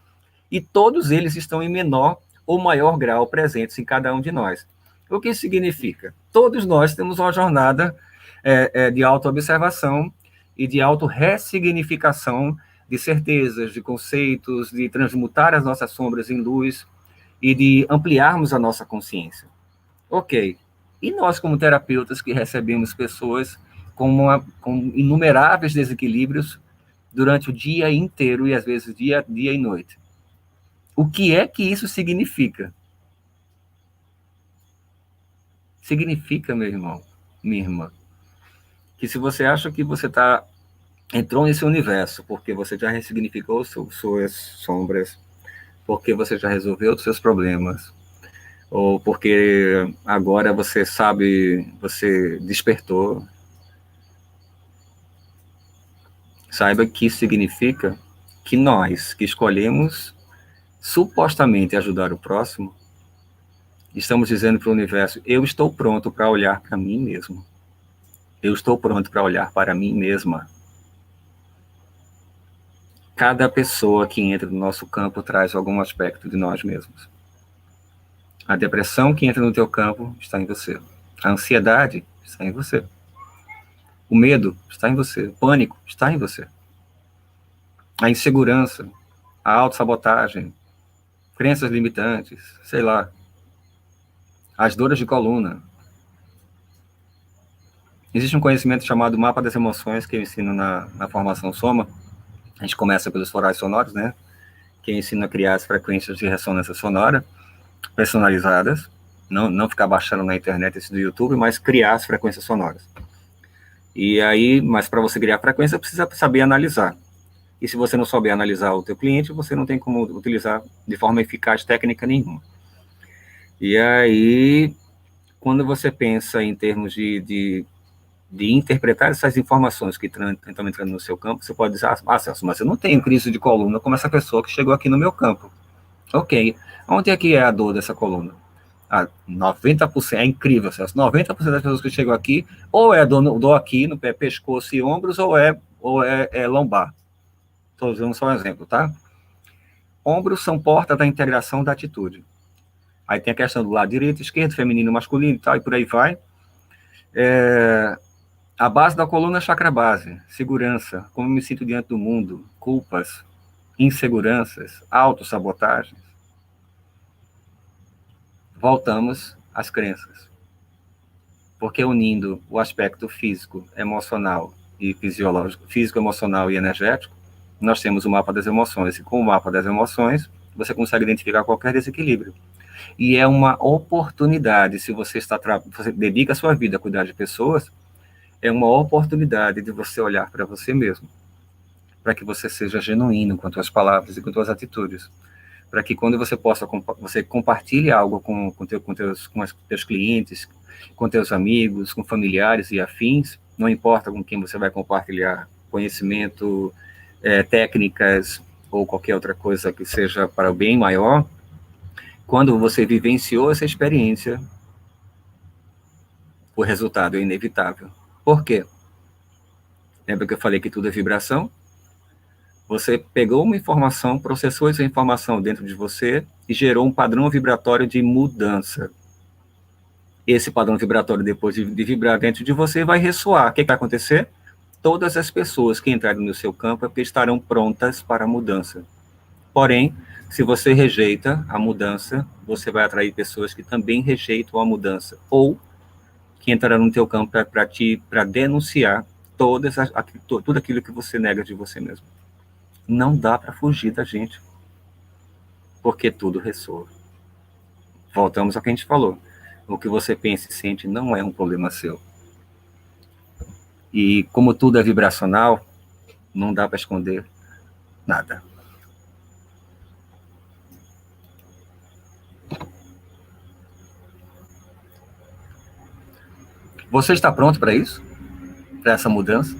E todos eles estão em menor ou maior grau presentes em cada um de nós. O que isso significa? Todos nós temos uma jornada de autoobservação e de autorressignificação de certezas, de conceitos, de transmutar as nossas sombras em luz e de ampliarmos a nossa consciência. Ok. E nós, como terapeutas que recebemos pessoas com inumeráveis desequilíbrios durante o dia inteiro e às vezes dia e noite. O que é que isso significa? Significa, meu irmão, minha irmã, que se você acha que você entrou nesse universo porque você já ressignificou suas sombras, porque você já resolveu os seus problemas, ou porque agora você sabe, você despertou, saiba que isso significa que nós, que escolhemos supostamente ajudar o próximo, estamos dizendo para o universo, eu estou pronto para olhar para mim mesmo. Eu estou pronto para olhar para mim mesma. Cada pessoa que entra no nosso campo traz algum aspecto de nós mesmos. A depressão que entra no teu campo está em você. A ansiedade está em você. O medo está em você. O pânico está em você. A insegurança, a autossabotagem, crenças limitantes, sei lá. As dores de coluna. Existe um conhecimento chamado mapa das emoções que eu ensino na formação Soma. A gente começa pelos florais sonoros, né? Que ensina a criar as frequências de ressonância sonora personalizadas, não ficar baixando na internet esse do YouTube, mas criar as frequências sonoras. E aí, mas para você criar frequência, precisa saber analisar. E se você não souber analisar o teu cliente, você não tem como utilizar de forma eficaz técnica nenhuma. E aí, quando você pensa em termos de interpretar essas informações que estão entrando no seu campo, você pode dizer, Celso, mas eu não tenho crise de coluna como essa pessoa que chegou aqui no meu campo. Ok, onde é que é a dor dessa coluna? 90%, é incrível, Celso, 90% das pessoas que chegam aqui, ou é dor aqui no pé, pescoço e ombros, ou é lombar. Estou usando só um exemplo, tá? Ombros são porta da integração da atitude. Aí tem a questão do lado direito, esquerdo, feminino, masculino e tal, e por aí vai. A base da coluna é chakra base, segurança, como me sinto diante do mundo, culpas, inseguranças, autossabotagens. Voltamos às crenças. Porque unindo o aspecto físico, emocional e fisiológico, físico, emocional e energético, nós temos o mapa das emoções. E com o mapa das emoções, você consegue identificar qualquer desequilíbrio. E é uma oportunidade, se você você dedica a sua vida a cuidar de pessoas, é uma oportunidade de você olhar para você mesmo, para que você seja genuíno com as suas palavras e com as suas atitudes, para que quando você compartilhe algo com os teus clientes, com teus amigos, com familiares e afins, não importa com quem você vai compartilhar conhecimento, técnicas ou qualquer outra coisa que seja para o bem maior, quando você vivenciou essa experiência, o resultado é inevitável. Por quê? Lembra que eu falei que tudo é vibração? Você pegou uma informação, processou essa informação dentro de você e gerou um padrão vibratório de mudança. Esse padrão vibratório, depois de vibrar dentro de você, vai ressoar. O que vai acontecer? Todas as pessoas que entrarem no seu campo é porque estarão prontas para a mudança. Porém, se você rejeita a mudança, você vai atrair pessoas que também rejeitam a mudança, ou que entrarão no teu campo para denunciar tudo aquilo que você nega de você mesmo. Não dá para fugir da gente, porque tudo ressoa. Voltamos ao que a gente falou. O que você pensa e sente não é um problema seu. E como tudo é vibracional, não dá para esconder nada. Você está pronto para isso? Para essa mudança?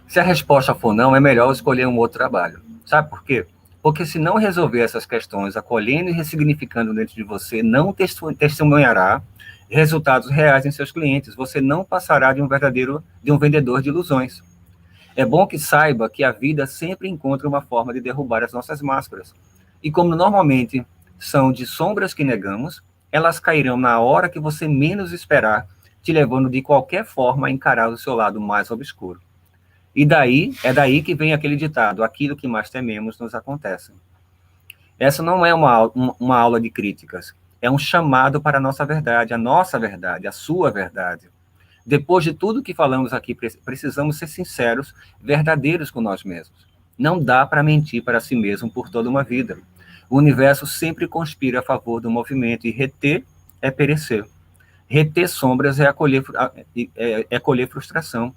Se a resposta for não, é melhor escolher um outro trabalho. Sabe por quê? Porque se não resolver essas questões, acolhendo e ressignificando dentro de você, não testemunhará resultados reais em seus clientes. Você não passará de um vendedor de ilusões. É bom que saiba que a vida sempre encontra uma forma de derrubar as nossas máscaras. E como normalmente são de sombras que negamos, elas cairão na hora que você menos esperar, te levando de qualquer forma a encarar o seu lado mais obscuro. E daí que vem aquele ditado: aquilo que mais tememos nos acontece. Essa não é uma aula de críticas, é um chamado para a nossa verdade, a sua verdade. Depois de tudo que falamos aqui, precisamos ser sinceros, verdadeiros com nós mesmos. Não dá para mentir para si mesmo por toda uma vida. O universo sempre conspira a favor do movimento e reter é perecer. Reter sombras é colher frustração.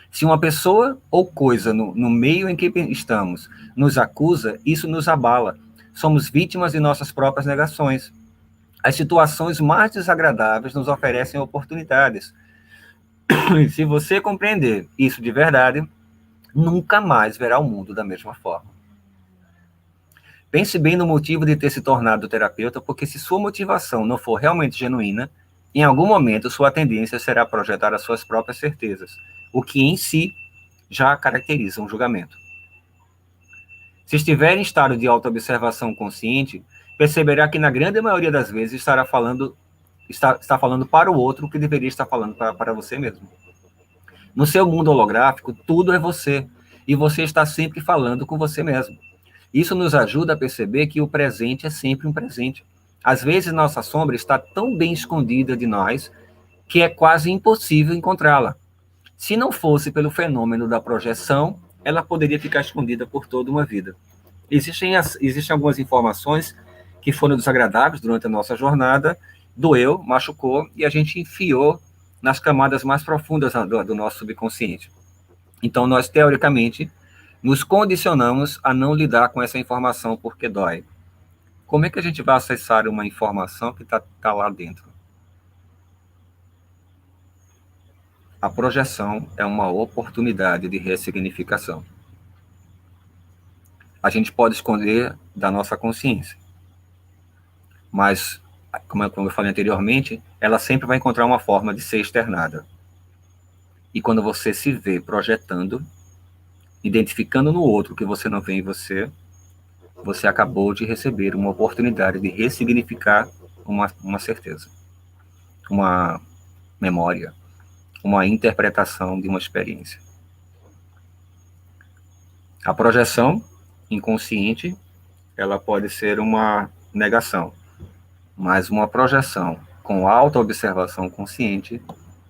Se uma pessoa ou coisa no meio em que estamos nos acusa, isso nos abala. Somos vítimas de nossas próprias negações. As situações mais desagradáveis nos oferecem oportunidades. E se você compreender isso de verdade, nunca mais verá o mundo da mesma forma. Pense bem no motivo de ter se tornado terapeuta, porque se sua motivação não for realmente genuína, em algum momento sua tendência será projetar as suas próprias certezas, o que em si já caracteriza um julgamento. Se estiver em estado de autoobservação consciente, perceberá que na grande maioria das vezes está falando para o outro o que deveria estar falando para você mesmo. No seu mundo holográfico, tudo é você, e você está sempre falando com você mesmo. Isso nos ajuda a perceber que o presente é sempre um presente. Às vezes, nossa sombra está tão bem escondida de nós que é quase impossível encontrá-la. Se não fosse pelo fenômeno da projeção, ela poderia ficar escondida por toda uma vida. Existem algumas informações que foram desagradáveis durante a nossa jornada, doeu, machucou, e a gente enfiou nas camadas mais profundas do nosso subconsciente. Então, nós, teoricamente, nos condicionamos a não lidar com essa informação porque dói. Como é que a gente vai acessar uma informação que está lá dentro? A projeção é uma oportunidade de ressignificação. A gente pode esconder da nossa consciência, mas, como eu falei anteriormente, ela sempre vai encontrar uma forma de ser externada. E quando você se vê projetando, identificando no outro o que você não vê em você, você acabou de receber uma oportunidade de ressignificar uma certeza, uma memória, uma interpretação de uma experiência. A projeção inconsciente, ela pode ser uma negação, mas uma projeção com autoobservação consciente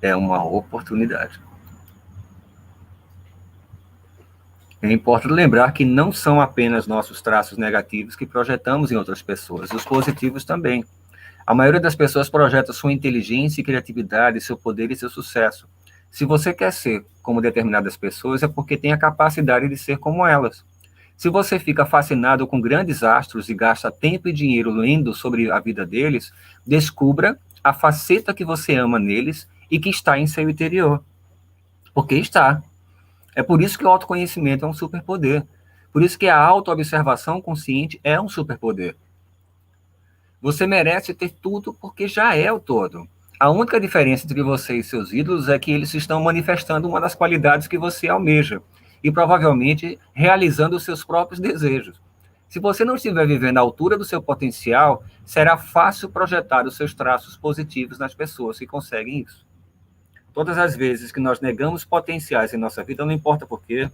é uma oportunidade. É importante lembrar que não são apenas nossos traços negativos que projetamos em outras pessoas, os positivos também. A maioria das pessoas projeta sua inteligência e criatividade, seu poder e seu sucesso. Se você quer ser como determinadas pessoas, é porque tem a capacidade de ser como elas. Se você fica fascinado com grandes astros e gasta tempo e dinheiro lendo sobre a vida deles, descubra a faceta que você ama neles e que está em seu interior. Porque está. É por isso que o autoconhecimento é um superpoder. Por isso que a autoobservação consciente é um superpoder. Você merece ter tudo porque já é o todo. A única diferença entre você e seus ídolos é que eles estão manifestando uma das qualidades que você almeja e provavelmente realizando os seus próprios desejos. Se você não estiver vivendo à altura do seu potencial, será fácil projetar os seus traços positivos nas pessoas que conseguem isso. Todas as vezes que nós negamos potenciais em nossa vida, não importa por quê,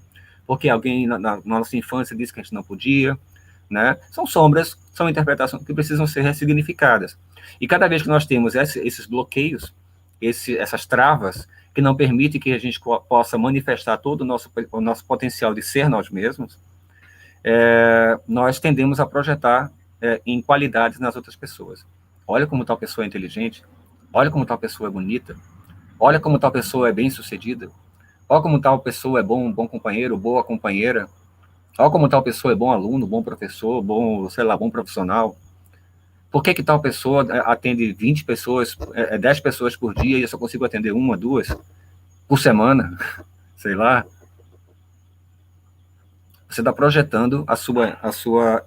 porque alguém na nossa infância disse que a gente não podia, né? São sombras, são interpretações que precisam ser ressignificadas. E cada vez que nós temos esses bloqueios, essas travas, que não permitem que a gente possa manifestar todo o nosso potencial de ser nós mesmos, nós tendemos a projetar em qualidades nas outras pessoas. Olha como tal pessoa é inteligente, olha como tal pessoa é bonita, olha como tal pessoa é bem-sucedida, olha como tal pessoa é bom companheiro, boa companheira, olha como tal pessoa é bom aluno, bom professor, bom profissional. Por que tal pessoa atende 20 pessoas, 10 pessoas por dia e eu só consigo atender uma, duas por semana? Sei lá. Você está projetando a sua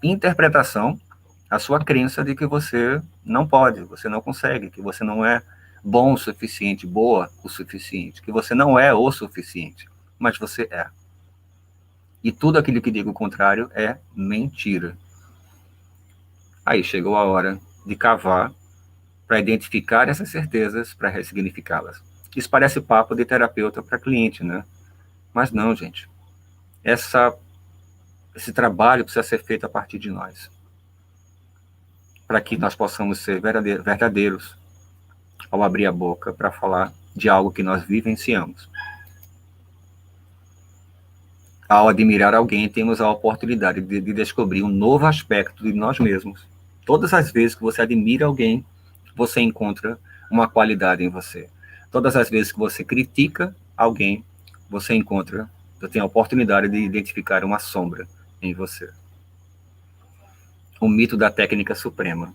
interpretação, a sua crença de que você não pode, você não consegue, que você não é bom o suficiente, boa o suficiente, que você não é o suficiente, mas você é. E tudo aquilo que diga o contrário é mentira. Aí chegou a hora de cavar para identificar essas certezas, para ressignificá-las. Isso parece papo de terapeuta para cliente, né? Mas não, gente. Esse trabalho precisa ser feito a partir de nós, para que nós possamos ser verdadeiros ao abrir a boca para falar de algo que nós vivenciamos. Ao admirar alguém, temos a oportunidade de descobrir um novo aspecto de nós mesmos. Todas as vezes que você admira alguém, você encontra uma qualidade em você. Todas as vezes que você critica alguém, você tem a oportunidade de identificar uma sombra em você. O mito da técnica suprema.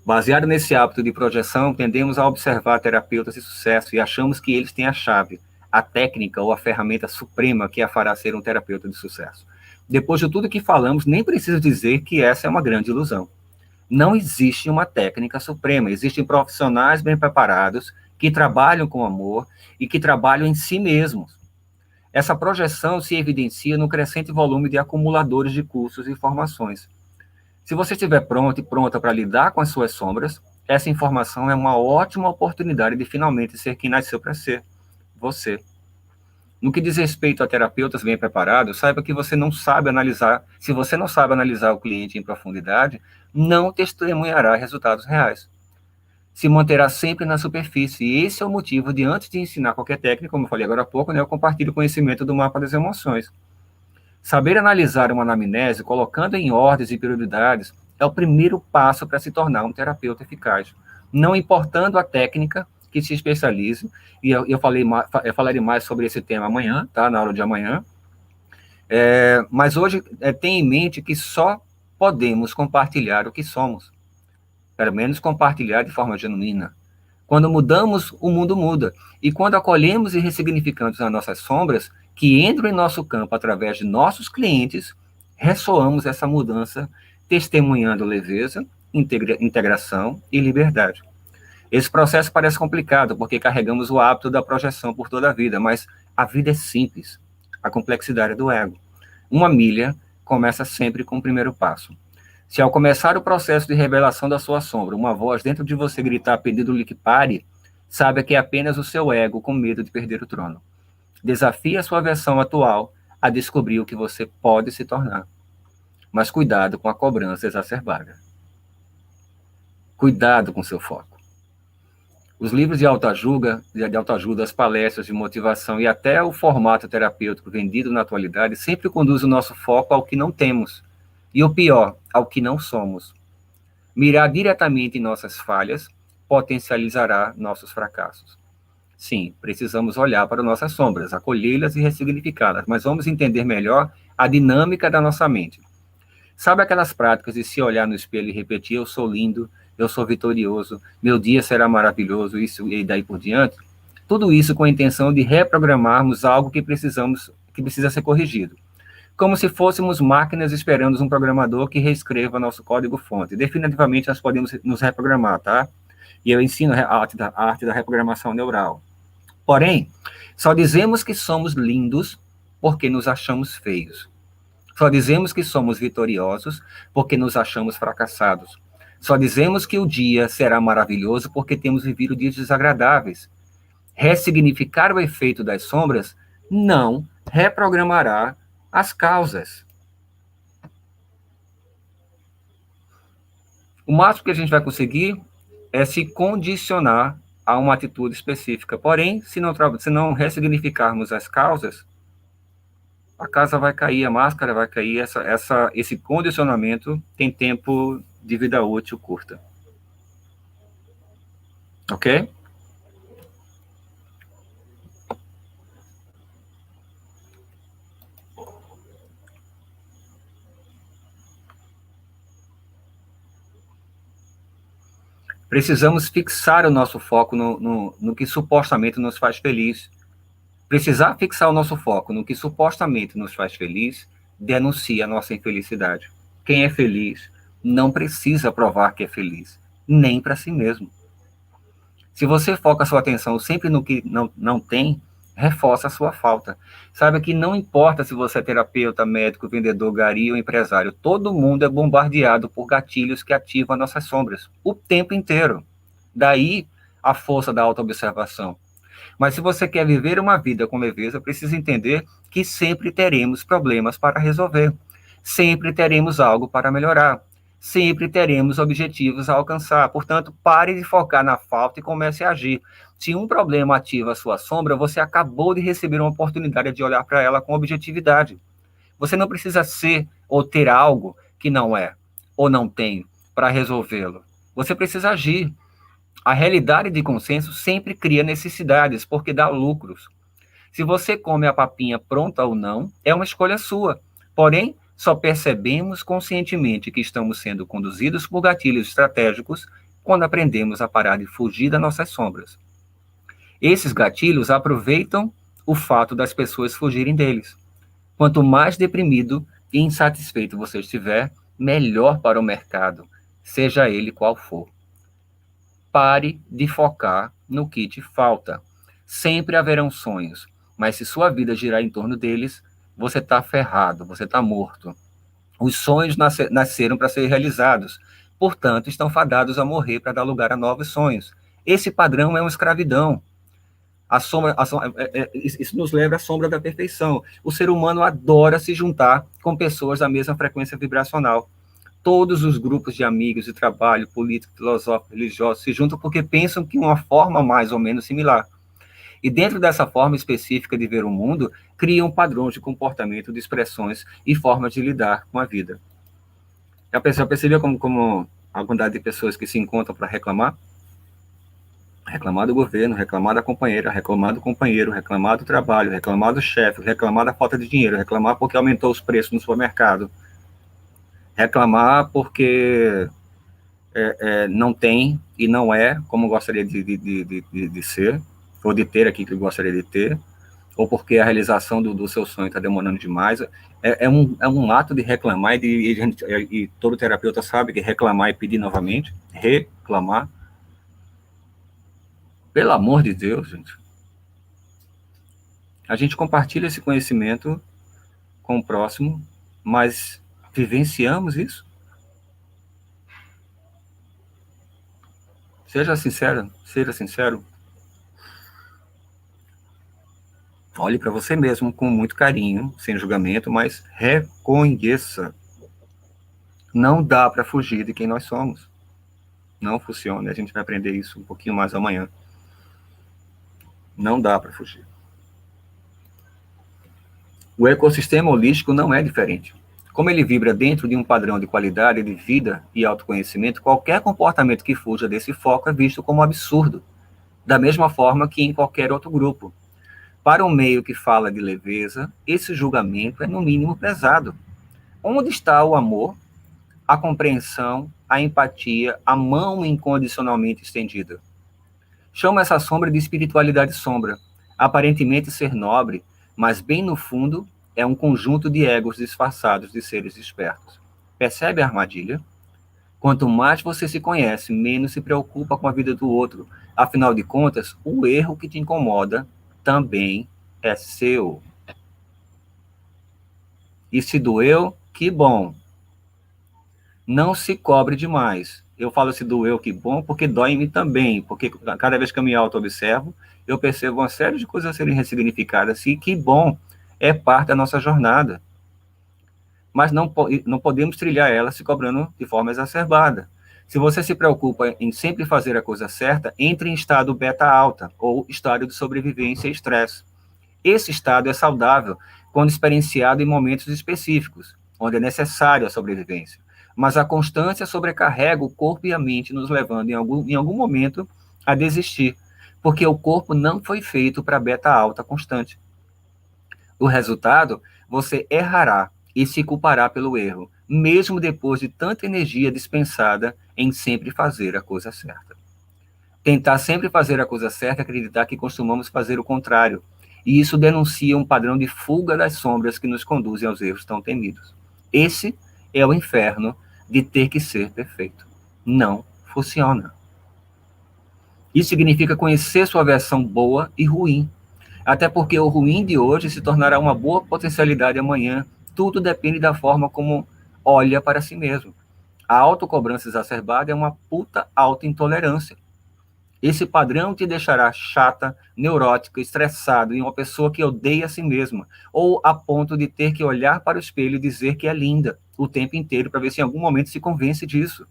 Baseado nesse hábito de projeção, tendemos a observar terapeutas de sucesso e achamos que eles têm a chave, a técnica ou a ferramenta suprema que a fará ser um terapeuta de sucesso. Depois de tudo que falamos, nem preciso dizer que essa é uma grande ilusão. Não existe uma técnica suprema, existem profissionais bem preparados que trabalham com amor e que trabalham em si mesmos. Essa projeção se evidencia no crescente volume de acumuladores de cursos e formações. Se você estiver pronto e pronta para lidar com as suas sombras, essa informação é uma ótima oportunidade de finalmente ser quem nasceu para ser, você. No que diz respeito a terapeutas bem preparados, saiba que você não sabe analisar, se você não sabe analisar o cliente em profundidade, não testemunhará resultados reais. Se manterá sempre na superfície, e esse é o motivo de, antes de ensinar qualquer técnica, como eu falei agora há pouco, né, eu compartilho o conhecimento do mapa das emoções. Saber analisar uma anamnese, colocando em ordens e prioridades, é o primeiro passo para se tornar um terapeuta eficaz. Não importando a técnica que se especialize, e eu falarei mais sobre esse tema amanhã, tá? Na aula de amanhã. Mas hoje tenha em mente que só podemos compartilhar o que somos. Pelo menos compartilhar de forma genuína. Quando mudamos, o mundo muda. E quando acolhemos e ressignificamos as nossas sombras, que entram em nosso campo através de nossos clientes, ressoamos essa mudança, testemunhando leveza, integração e liberdade. Esse processo parece complicado, porque carregamos o hábito da projeção por toda a vida, mas a vida é simples. A complexidade é do ego. Uma milha começa sempre com o primeiro passo. Se ao começar o processo de revelação da sua sombra, uma voz dentro de você gritar pedindo-lhe que pare, saiba que é apenas o seu ego com medo de perder o trono. Desafie a sua versão atual a descobrir o que você pode se tornar. Mas cuidado com a cobrança exacerbada. Cuidado com seu foco. Os livros de autoajuda, as palestras de motivação e até o formato terapêutico vendido na atualidade sempre conduz o nosso foco ao que não temos. E o pior, ao que não somos. Mirar diretamente em nossas falhas potencializará nossos fracassos. Sim, precisamos olhar para nossas sombras, acolhê-las e ressignificá-las, mas vamos entender melhor a dinâmica da nossa mente. Sabe aquelas práticas de se olhar no espelho e repetir: eu sou lindo, eu sou vitorioso, meu dia será maravilhoso, isso e daí por diante? Tudo isso com a intenção de reprogramarmos algo que precisa ser corrigido. Como se fôssemos máquinas esperando um programador que reescreva nosso código-fonte. Definitivamente nós podemos nos reprogramar, tá? E eu ensino a arte da reprogramação neural. Porém, só dizemos que somos lindos porque nos achamos feios. Só dizemos que somos vitoriosos porque nos achamos fracassados. Só dizemos que o dia será maravilhoso porque temos vivido dias desagradáveis. Ressignificar o efeito das sombras não reprogramará as causas. O máximo que a gente vai conseguir é se condicionar a uma atitude específica. Porém, se não ressignificarmos as causas, a casa vai cair, a máscara vai cair, esse condicionamento tem tempo de vida útil curta. Ok? Precisamos fixar o nosso foco no que supostamente nos faz feliz, Precisar fixar o nosso foco no que supostamente nos faz feliz denuncia a nossa infelicidade. Quem é feliz não precisa provar que é feliz, nem para si mesmo. Se você foca a sua atenção sempre no que não tem, reforça a sua falta. Saiba que não importa se você é terapeuta, médico, vendedor, gari ou empresário, todo mundo é bombardeado por gatilhos que ativam nossas sombras o tempo inteiro. Daí a força da autoobservação. Mas se você quer viver uma vida com leveza, precisa entender que sempre teremos problemas para resolver. Sempre teremos algo para melhorar. Sempre teremos objetivos a alcançar. Portanto, pare de focar na falta e comece a agir. Se um problema ativa a sua sombra, você acabou de receber uma oportunidade de olhar para ela com objetividade. Você não precisa ser ou ter algo que não é ou não tem para resolvê-lo. Você precisa agir. A realidade de consenso sempre cria necessidades, porque dá lucros. Se você come a papinha pronta ou não, é uma escolha sua. Porém, só percebemos conscientemente que estamos sendo conduzidos por gatilhos estratégicos quando aprendemos a parar de fugir das nossas sombras. Esses gatilhos aproveitam o fato das pessoas fugirem deles. Quanto mais deprimido e insatisfeito você estiver, melhor para o mercado, seja ele qual for. Pare de focar no que te falta. Sempre haverão sonhos, mas se sua vida girar em torno deles, você está ferrado, você está morto. Os sonhos nasceram para ser realizados, portanto, estão fadados a morrer para dar lugar a novos sonhos. Esse padrão é uma escravidão. Isso nos leva à sombra da perfeição. O ser humano adora se juntar com pessoas da mesma frequência vibracional. Todos os grupos de amigos de trabalho, político, filosófico, religioso, se juntam porque pensam que uma forma mais ou menos similar. E dentro dessa forma específica de ver o mundo, criam padrões de comportamento, de expressões e formas de lidar com a vida. Já percebeu como a quantidade de pessoas que se encontram para reclamar? Reclamar do governo, reclamar da companheira, reclamar do companheiro, reclamar do trabalho, reclamar do chefe, reclamar da falta de dinheiro, reclamar porque aumentou os preços no supermercado, reclamar porque não tem e não é como gostaria de ser, ou de ter aqui que gostaria de ter, ou porque a realização do seu sonho está demorando demais. É um ato de reclamar, e todo terapeuta sabe que reclamar e pedir novamente, reclamar. Pelo amor de Deus, gente. A gente compartilha esse conhecimento com o próximo, mas vivenciamos isso? Seja sincero. Olhe para você mesmo com muito carinho, sem julgamento, mas reconheça. Não dá para fugir de quem nós somos. Não funciona. A gente vai aprender isso um pouquinho mais amanhã. Não dá para fugir. O ecossistema holístico não é diferente. Como ele vibra dentro de um padrão de qualidade de vida e autoconhecimento, qualquer comportamento que fuja desse foco é visto como absurdo, da mesma forma que em qualquer outro grupo. Para um meio que fala de leveza, esse julgamento é no mínimo pesado. Onde está o amor, a compreensão, a empatia, a mão incondicionalmente estendida? Chama essa sombra de espiritualidade sombra, aparentemente ser nobre, mas bem no fundo é um conjunto de egos disfarçados de seres espertos. Percebe a armadilha? Quanto mais você se conhece, menos se preocupa com a vida do outro. Afinal de contas, o erro que te incomoda também é seu. E se doeu, que bom. Não se cobre demais. Eu falo se doeu, que bom, porque dói em mim também. Porque cada vez que eu me auto-observo, eu percebo uma série de coisas a serem ressignificadas. E que bom, é parte da nossa jornada. Mas não podemos trilhar ela se cobrando de forma exacerbada. Se você se preocupa em sempre fazer a coisa certa, entre em estado beta alta, ou estado de sobrevivência e estresse. Esse estado é saudável quando experienciado em momentos específicos, onde é necessário a sobrevivência. Mas a constância sobrecarrega o corpo e a mente, nos levando em algum momento a desistir, porque o corpo não foi feito para beta alta constante. O resultado, você errará e se culpará pelo erro, mesmo depois de tanta energia dispensada em sempre fazer a coisa certa. Tentar sempre fazer a coisa certa é acreditar que costumamos fazer o contrário. E isso denuncia um padrão de fuga das sombras que nos conduzem aos erros tão temidos. Esse é o inferno de ter que ser perfeito. Não funciona. Isso significa conhecer sua versão boa e ruim. Até porque o ruim de hoje se tornará uma boa potencialidade amanhã. Tudo depende da forma como olha para si mesmo. A autocobrança exacerbada é uma puta autointolerância. Esse padrão te deixará chata, neurótica, estressado e uma pessoa que odeia a si mesma, ou a ponto de ter que olhar para o espelho e dizer que é linda o tempo inteiro para ver se em algum momento se convence disso.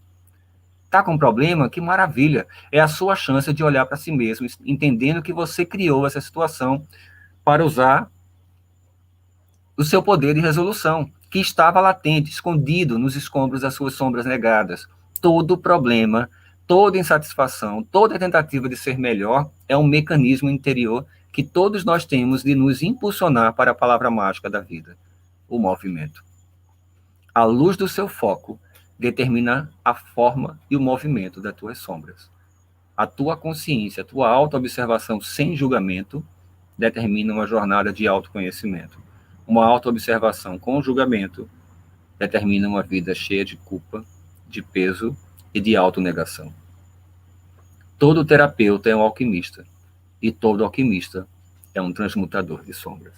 Tá com problema? Que maravilha! É a sua chance de olhar para si mesmo, entendendo que você criou essa situação para usar o seu poder de resolução, que estava latente, escondido nos escombros das suas sombras negadas. Todo problema, toda insatisfação, toda tentativa de ser melhor é um mecanismo interior que todos nós temos de nos impulsionar para a palavra mágica da vida, o movimento. A luz do seu foco determina a forma e o movimento das tuas sombras. A tua consciência, a tua autoobservação sem julgamento determina uma jornada de autoconhecimento. Uma autoobservação com julgamento determina uma vida cheia de culpa, de peso e de autonegação. Todo terapeuta é um alquimista, e todo alquimista é um transmutador de sombras.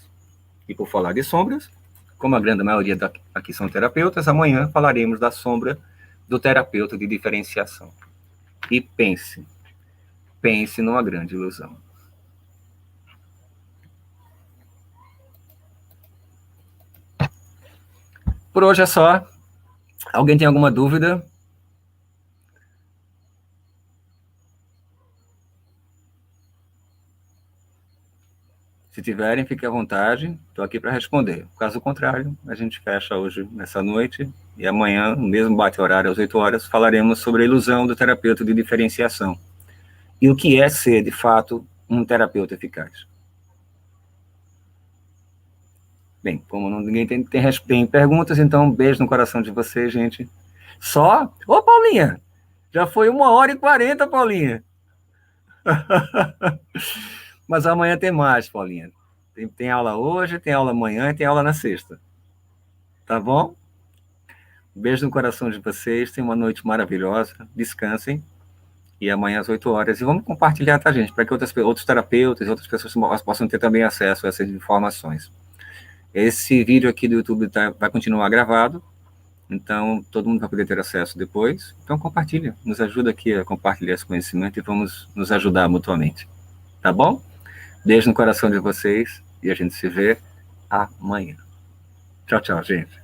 E por falar de sombras, como a grande maioria aqui são terapeutas, amanhã falaremos da sombra do terapeuta de diferenciação. E pense numa grande ilusão. Por hoje é só. Alguém tem alguma dúvida? Se tiverem, fiquem à vontade. Estou aqui para responder. Caso contrário, a gente fecha hoje, nessa noite, e amanhã, no mesmo bate-horário, às 8 horas, falaremos sobre a ilusão do terapeuta de diferenciação. E o que é ser, de fato, um terapeuta eficaz. Bem, como ninguém tem perguntas, então um beijo no coração de vocês, gente. Só? Ô, Paulinha! Já foi 1h40, Paulinha. Mas amanhã tem mais, Paulinha. Tem aula hoje, tem aula amanhã e tem aula na sexta. Tá bom? Um beijo no coração de vocês. Tenham uma noite maravilhosa. Descansem. E amanhã às 8 horas. E vamos compartilhar, tá, gente? Para que outros terapeutas e outras pessoas possam ter também acesso a essas informações. Esse vídeo aqui do YouTube vai continuar gravado. Então, todo mundo vai poder ter acesso depois. Então, compartilha. Nos ajuda aqui a compartilhar esse conhecimento e vamos nos ajudar mutuamente. Tá bom? Beijo no coração de vocês e a gente se vê amanhã. Tchau, tchau, gente.